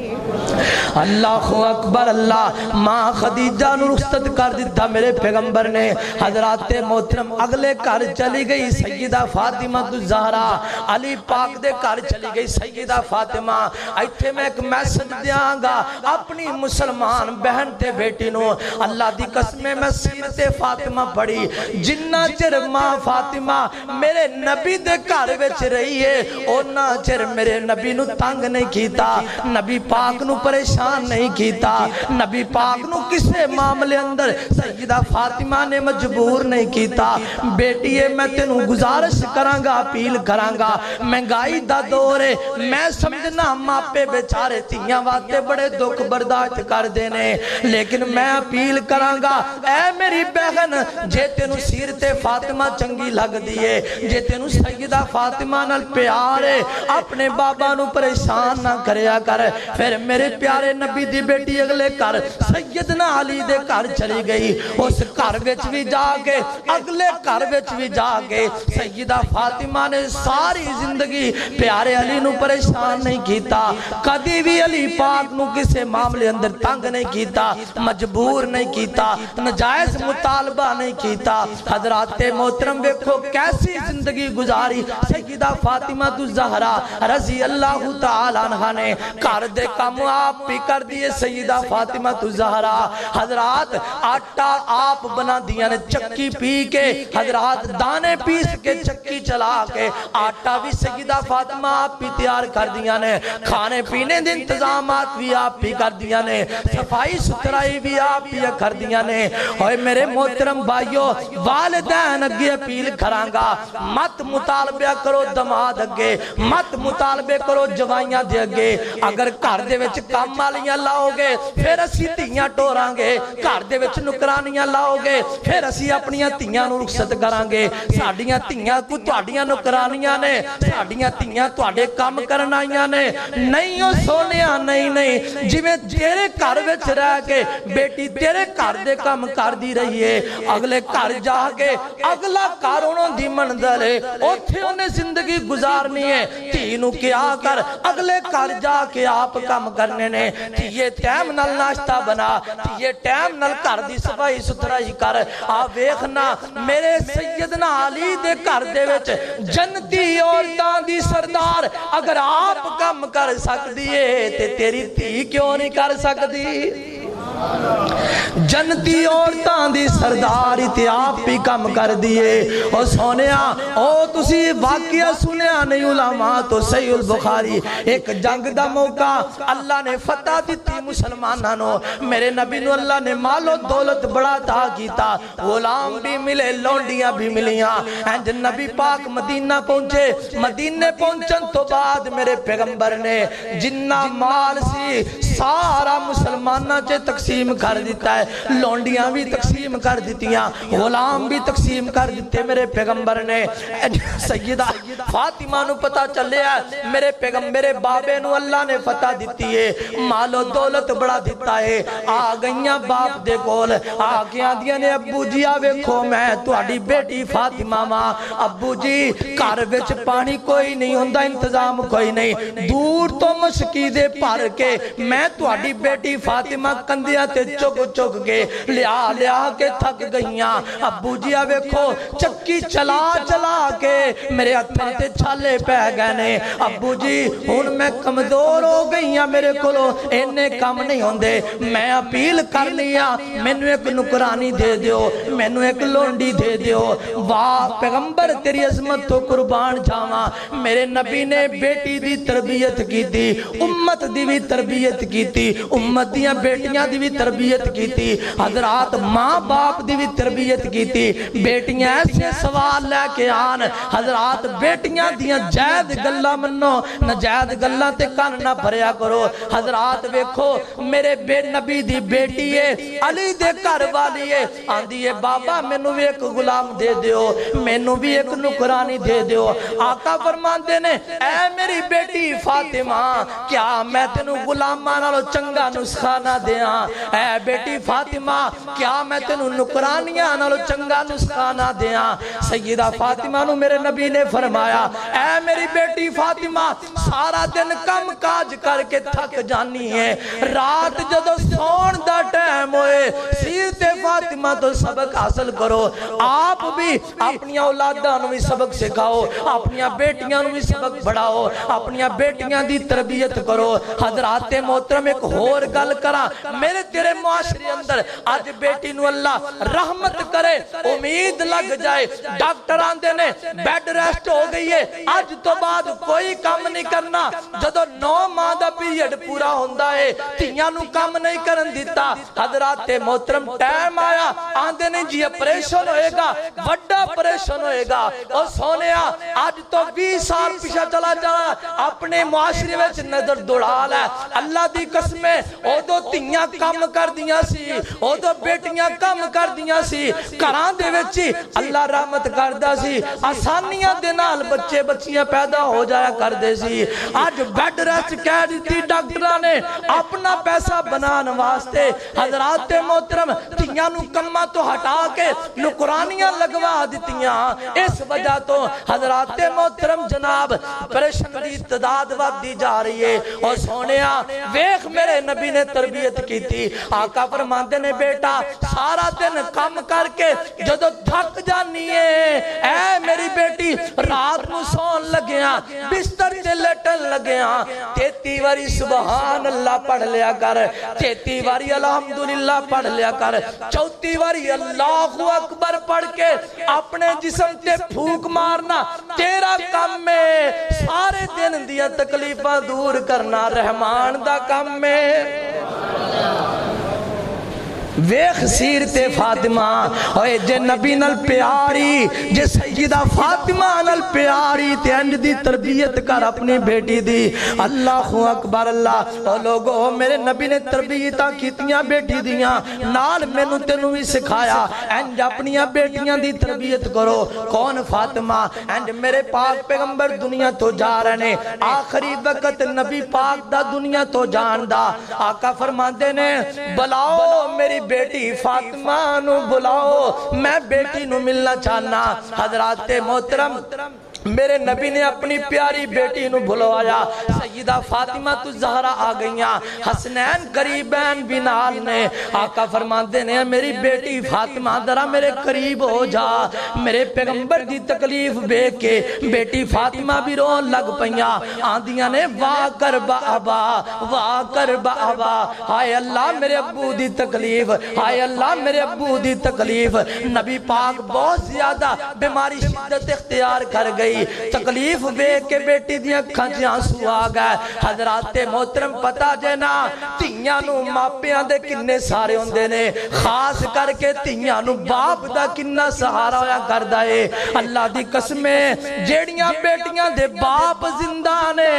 اللہ اکبر اللہ۔ ماں خدیجہ نو رخصت کر دیتا میرے پیغمبر نے۔ حضرات محترم اگلے گھر چلی گئی سیدہ فاطمہ الزہرا، علی پاک دے گھر چلی گئی سیدہ فاطمہ۔ ایتھے میں ایک میسج دیاں گا اپنی مسلمان بہن تے بیٹی نو، اللہ دی قسمیں میں سیرت فاطمہ پڑھی، جنہ چر ماں فاطمہ میرے نبی دے گھر وچ رہی ہے اونا چر میرے نبی نو تنگ نہیں کیتا، نبی پاک نو پریشان نہیں کیتا، نبی پاک نو کسے معاملے اندر سیدہ فاطمہ نے مجبور نہیں کیتا۔ بیٹیے میں تینوں گزارش کرانگا، اپیل کرانگا، مہنگائی دا دور ہے، میں سمجھنا ماپے بیچارے تیاں واتے بڑے دکھ برداشت کر دینے، لیکن میں اپیل کرانگا اے میری بہن جے تینوں سیرت فاطمہ چنگی لگ دیئے، جے تینوں سیدہ فاطمہ نال پیار ہے، اپنے بابا نو پریشان نہ کریا کر۔ پھر میرے پیارے نبی دی بیٹی اگلے گھر سیدنا علی دے گھر چلی گئی، اس گھر وچ بھی جا کے اگلے گھر وچ بھی جا کے سیدہ فاطمہ نے ساری زندگی پیارے علی نو پریشان نہیں کیتا، کدی بھی علی پاک نو کسے معاملے اندر تنگ نہیں کیتا، مجبور نہیں کیتا، نجائز مطالبہ نہیں کیتا۔ حضرات محترم دیکھو کیسی زندگی گزاری سیدہ فاطمہ الزہرا رضی اللہ تعالیٰ عنہ نے۔ گھر دے کام آپ بھی کر دیئے سیدہ فاطمہ الزہرا، حضرات آٹا آپ بنا دیا نے چکی پی کے، حضرات دانے پیس کے چکی چلا کے، آٹا بھی سیدہ فاطمہ آپ بھی تیار کر دیا نے، کھانے پینے دے انتظامات بھی آپ بھی کر دیا نے، صفائی ستھرائی بھی آپ بھی کر دیا نے۔ اور میرے محترم بھائیو والدین اگے اپیل کرانگا، مت مطالبہ کرو دماد اگے، مت مطالبہ کرو جوائیاں دے اگے۔ اگر گھر دے وچ کام والیاں لاؤ گے پھر اسی تیاں ٹوران گے، گھر دے وچ نکرانیاں لاؤ گے پھر اسی اپنیاں تیاں نو رخصت کران گے۔ ساڈیاں تیاں کو تہاڈیاں نکرانیاں نے، ساڈیاں تیاں تہاڈے کام کرن آئیاں نے، نہیں او سونیاں نہیں جویں تیرے گھر وچ رہ کے بیٹی تیرے گھر دے کام کر دی رہی ہے، اگلے گھر جا کے اگلا گھر انہوں دی منزل ہے، اوتھے انہیں زندگی گزارنی ہے۔ تینوں کیا کر اگلے گھر جا کے آپ کام کرنے نے، یہ ٹائم نال ناشتہ بنا، یہ ٹائم نال گھر دی صفائی ستھرائی کر۔ آپ ویکھنا میرے سیدنا علی دے گھر دے وچ جنتی عورتاں دی سردار اگر آپ کام کر سکدی ہے تے تیری تھی کیوں نہیں کر سکدی؟ جنتی عورتاں دی سرداری تے آپ بھی کم کر دیئے۔ اور سونیا او تسی واقعہ سنیا نہیں علماء تو صحیح البخاری، ایک جنگ دا موقع اللہ نے فتح دیتی مسلمانانو، میرے نبی نو اللہ نے مال و دولت بڑا عطا کیتا، غلام بھی ملے لونڈیاں بھی ملیاں۔ اینج نبی پاک مدینہ پہنچے، مدینہ پہنچن تو بعد میرے پیغمبر نے جنہ مال سی سارا مسلمانہ چے تقسیم کر دیتا ہے، لونڈیاں بھی تقسیم کر دیتیاں، غلام بھی تقسیم کر دیتے میرے پیغمبر نے۔ سیدہ فاطمہ نو پتا چلے ہے میرے بابے نو اللہ نے فتح دیتی ہے، مال و دولت بڑا دیتا ہے۔ آگئیاں باپ دے کول، آگیاں دیا نے ابو جی آویکھو میں تواڈی بیٹی فاطمہ ماں، ابو جی گھر وچ پانی کوئی نہیں ہوندا، انتظام کوئی نہیں، دور تو مشکی دے پھر کے میں تواڈی بیٹی فاطمہ کندیا کندیاں تے چک چک کے لیا لیا کے تھک گئیاں ابو جی ویکھو چکی چلا چلا کے میرے ہتھاں تے چھالے پہ گئے نے ابو جی ہن میں کمزور ہو گئیاں میرے کولوں اینے کم نہیں ہوندے میں اپیل کرنی آ مینوں ایک نکرانی دے دیو مینوں ایک لونڈی دے دیو واہ پیغمبر تیری عظمت تو قربان جاواں میرے نبی نے بیٹی دی تربیت کی تھی امت دی بھی تربیت کی تھی امت دیاں بیٹیاں دی بھی تربیت کی تھی حضرات ماں باپ دی بھی تربیت کی تھی بیٹیاں ایسے سوال لے کے آن حضرات بیٹیاں دیاں جائد گلہ منو نجائد گلہ تے کان نہ بھریا کرو حضرات ویکھو میرے بے نبی دی بیٹی ہے علی دے گھر والی ہے آندھی ہے بابا مینوں بھی ایک غلام دے دیو مینوں بھی ایک نکرانی دے دیو آقا فرماندے نے اے میری بیٹی فاطمہ کیا میں تینوں غلاماں نالوں چنگا نسخہ نہ دیاں اے بیٹی فاطمہ کیا میں تینوں نکرانیاں نالوں چنگا نسخہ نہ دیاں سیدہ فاطمہ نو میرے نبی نے فرمایا اے میری بیٹی فاطمہ سارا دن کم کاج کر کے تھک جانی ہے رات جدو سون دا ٹائم ہوئے سیرت فاطمہ تو سبق حاصل کرو آپ بھی اپنی اولاداں نو بھی سبق سکھاؤ اپنی بیٹیاں نو بھی سبق بڑھاؤ اپنی بیٹیاں دی تربیت کرو حضرات محترم ایک اور گل کرا میرے تیرے معاشرے اندر آج بیٹی نو اللہ رحمت کرے امید لگ جائے ڈاکٹر آندے نے بیڈ ریسٹ ہو گئی ہے آج تو بعد کوئی کام نہیں کرنا جدو 9 ماہ دا پیریڈ پورا ہوندا ہے تیاں نو کام نہیں کرن دیتا حضرات محترم ٹائم آیا آندے نے جی اپریشن ہوئے گا وڈا اپریشن ہوئے گا اور سونیا آج تو 20 سال پیچھے چلا جا اپنے معاشرے وچ نظر دوڑا لے اللہ دی قسمیں او دو تیاں کم کر دیاں سی او دو بیٹیاں کم کر دیاں سی گھراں دے وچ اللہ رحمت کردا سی آسانیاں دے نال بچے بچیاں پیدا ہو جایا کر دے سی آج بیڈ ریسٹ کہہ دیتی ڈاکٹراں نے اپنا پیسہ بنان واسطے حضرات محترم تیاں نو کماں تو ہٹا کے نکرانیاں لگوا دیتیاں اس وجہ تو حضرات محترم جناب پریشن دی تعداد وادی جا رہی ہے اور سونیا ویکھ میرے نبی نے تربیت کی تھی آقا فرماندے نے بیٹا سارا دن کم کر کے جدو تھک جانی ہے اے میری بیٹی رات نو سون لگیاں بستر تے لیٹن لگیاں 33 واری سبحان اللہ پڑھ لیا کر 33 واری الحمدللہ پڑھ لیا کر 34 واری اللہ اکبر پڑھ کے اپنے جسم تے پھوک مارنا تیرا کام میں سارے دن دیا تکلیفہ دور کرنا رحمان دا کام میں ویخ سیرت فاطمہ اوے جے نبی نال پیاری جے سیدہ فاطمہ نال پیاری تے انج دی تربیت کر اپنی بیٹی دی اللہ اکبر اللہ او لوگو میرے نبی نے تربیتاں کیتیاں بیٹی دیاں نال مینوں تینوں بھی سکھایا انج اپنی بیٹیاں دی تربیت کرو کون فاطمہ انج میرے پاک پیغمبر دنیا تو جا رہے نے آخری وقت نبی پاک دا دنیا تو جان دا آقا فرماندے نے بلاؤ میری بیٹی فاطمہ نو بلاؤ میں بیٹی نو ملنا چاہنا حضرات محترم میرے نبی نے اپنی پیاری بیٹی نو بھلوایا سیدہ فاطمہ تو زہرہ آ گئیاں حسنین قریبین بنال نے آقا فرماندے نے میری بیٹی فاطمہ درہ میرے قریب ہو جا میرے پیغمبر دی تکلیف بے کے بیٹی فاطمہ بھی رون لگ پئیاں آندیاں نے واہ کر با ابا ہائے اللہ میرے ابو دی تکلیف ہائے اللہ میرے ابو دی تکلیف نبی پاک بہت زیادہ بیماری شدت اختیار کر گئی تکلیف بے کے بیٹی دیاں کھنچ آنسو آگئے حضرات محترم پتا جینا تیاں نو ماپیاں دے کنے سارے ہوندے نے خاص کر کے تیاں نو باپ دا کنہ سہارا ہویا کر دائے اللہ دی قسمیں جیڑیاں بیٹیاں دے باپ زندہ نے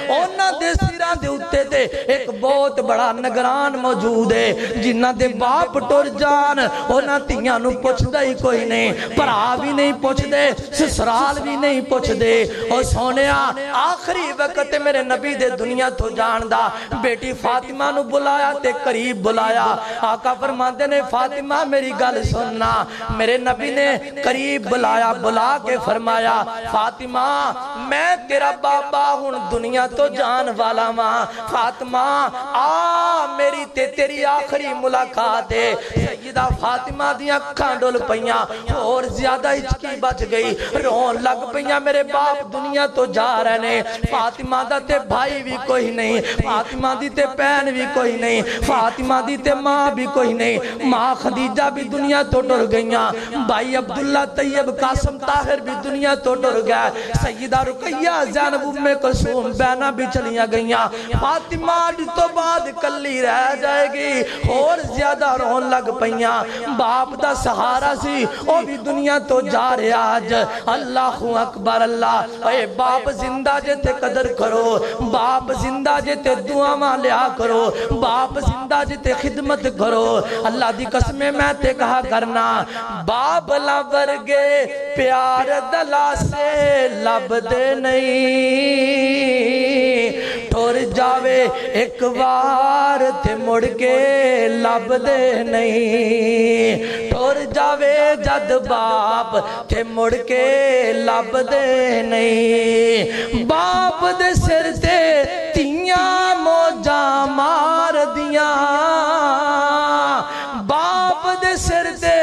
اونا دے سیران دے اتے دے ایک بہت بڑا نگران موجود ہے جنہ دے باپ ٹور جان اونا تیاں نو پوچھ دائی کوئی نہیں پرا بھی نہیں پوچھ دے سسرال بھی نہیں پوچھ دے اور سونیا آخری وقت میرے نبی دے دنیا تو جاندہ بیٹی فاطمہ نو بلایا تے قریب بلایا آقا فرماندے نے فاطمہ میری گل سننا میرے نبی نے قریب بلایا بلا کے فرمایا فاطمہ میں تیرا بابا ہن دنیا تو جان والا فاطمہ آ میری تے تیری آخری ملاقات ہے۔ سیدہ فاطمہ دیاں اکھاں ڈول پئیاں اور زیادہ ہچکی بچ گئی، رون لگ پئیاں میرے باپ دنیا تو جا رہے نے۔ فاطمہ دا تے بھائی بھی کوئی نہیں، فاطمہ دی تے پہن بھی کوئی نہیں، فاطمہ دی تے ماں بھی کوئی نہیں، ماں خدیجہ بھی دنیا تو ڈر گئیاں، بھائی عبداللہ طیب قاسم طاہر بھی دنیا تو ڈر گیا، سیدہ رقیہ زینب ام کلثوم بہنہ بھی چلیاں گئیاں، فاطمہ تو بعد کلی رہ جائے گی اور زیادہ رون لگ پئیاں۔ باپ دا سہارا سی او بھی دنیا تو جا رہے آج۔ اللہ اکبر اللہ، اے باپ زندہ جے تے قدر کرو، باپ زندہ جے تے دعا ماں لیا کرو، باپ زندہ جے تے خدمت کرو۔ اللہ دی قسمیں میں تے کہا کرنا، باپ لبر گے پیار دلا سے لب دے نہیں، ٹور جاوے ایک بار تے مڑ کے لب دے نہیں، ٹور جاوے جد باپ تے مڑ کے لب دے نہیں۔ باپ دے سر تے تیاں موجاں مار دیاں، باپ دے سر تے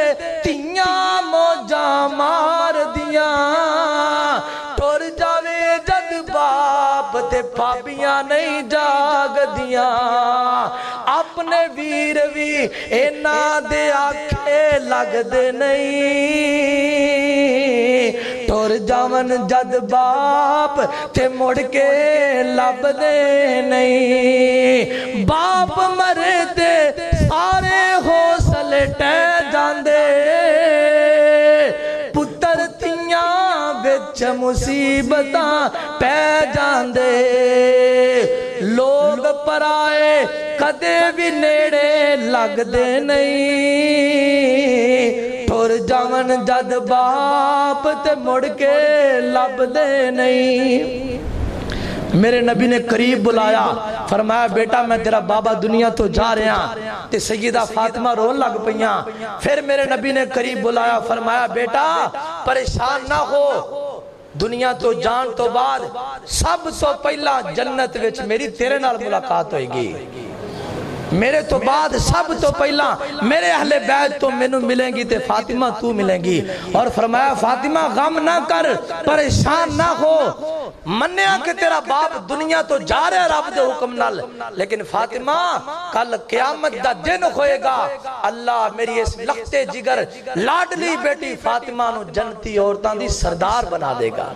تیاں موجاں مار دیاں، ٹور جاوے جد باپ تے پاپیاں نہیں جاگ دیاں، اپنے ویر بھی اینا دے آکھے لگ دے نہیں، ٹور جاون جد باپ تے مڑ کے لب دے نہیں۔ باپ مرے تے سارے حوصلے ٹہ جاندے، پتر تیاں بچ مصیبتاں پہ جاندے، لوگ پرائے کدے بھی نیڑے لگ دے نہیں، ٹور جاون جد باپ تے مڑ کے لب دے نہیں۔ میرے نبی نے قریب بلایا، فرمایا بیٹا میں تیرا بابا دنیا تو جا رہے ہیں، تے سیدہ فاطمہ رون لگ پئیاں۔ پھر میرے نبی نے قریب بلایا، فرمایا بیٹا پریشان نہ ہو، دنیا تو جان تو بعد سب تو پہلا جنت وچ میری تیرے نال ملاقات ہوئے گی، میرے تو بعد سب تو پہلا میرے اہل بیت تو مینوں ملیں گی تے فاطمہ تو ملیں گی۔ اور فرمایا فاطمہ غم نہ کر، پریشان نہ ہو، منیا کہ تیرا باپ دنیا تو جا رہے رب دے حکم نال، لیکن فاطمہ کل قیامت دا دن ہوئے گا، اللہ میری اس لختے جگر لاڈلی بیٹی فاطمہ نو جنتی عورتاں دی سردار بنا دے گا۔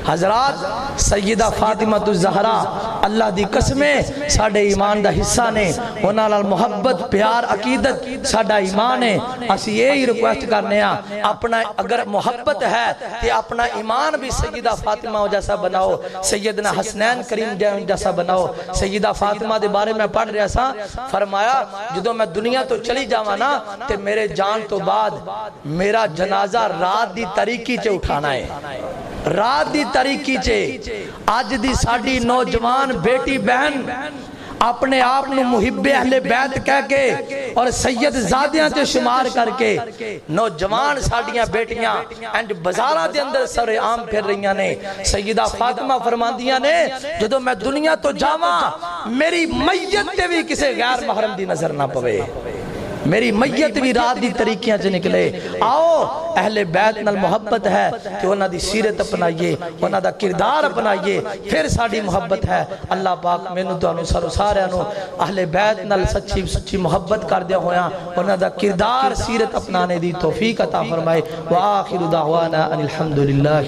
حضرات سیدہ فاطمہ الزہرا اللہ دی قسمیں ساڑھے ایمان دا حصہ نے، انہاں نال محبت پیار عقیدت ساڑھا ایمان ہے۔ اسی یہی ریکویسٹ کرنے ہیں، اپنا اگر محبت ہے تو اپنا ایمان بھی سیدہ فاطمہ جیسا بناؤ، سیدنا حسنین کریم جیسا بناؤ۔ سیدہ فاطمہ دے بارے میں پڑھ رہا سا، فرمایا جدو میں دنیا تو چلی جاواں نا تے میرے جان تو بعد میرا جنازہ رات دی تاریکی چے اٹھانا ہے، رات دی تاریکی چے۔ آج دی ساڑی نوجوان بیٹی بہن اپنے آپ نو محب اہل بیت کہہ کے اور سید زادیاں تے شمار کر کے نوجوان ساڑیاں بیٹیاں اینڈ بزارہ دے اندر سر عام پھر رہیاں نے۔ سیدہ فاطمہ فرماندیاں نے جدو میں دنیا تو جاواں میری میت تے بھی کسے غیر محرم دی نظر نہ پوے، میری میت بھی رات دی طریقیاں سے نکلے۔ آؤ اہل بیت نال محبت ہے کہ انہاں دی سیرت اپنائیے، انہاں دا کردار اپنائیے، پھر ساڑی محبت ہے۔ اللہ پاک میں نو تو انو سارے انو اہل بیت نال سچی محبت کر دیا ہویا، انہاں دا کردار سیرت اپنانے دی توفیق عطا فرمائے۔ وآخر دعوانا ان الحمدللہ۔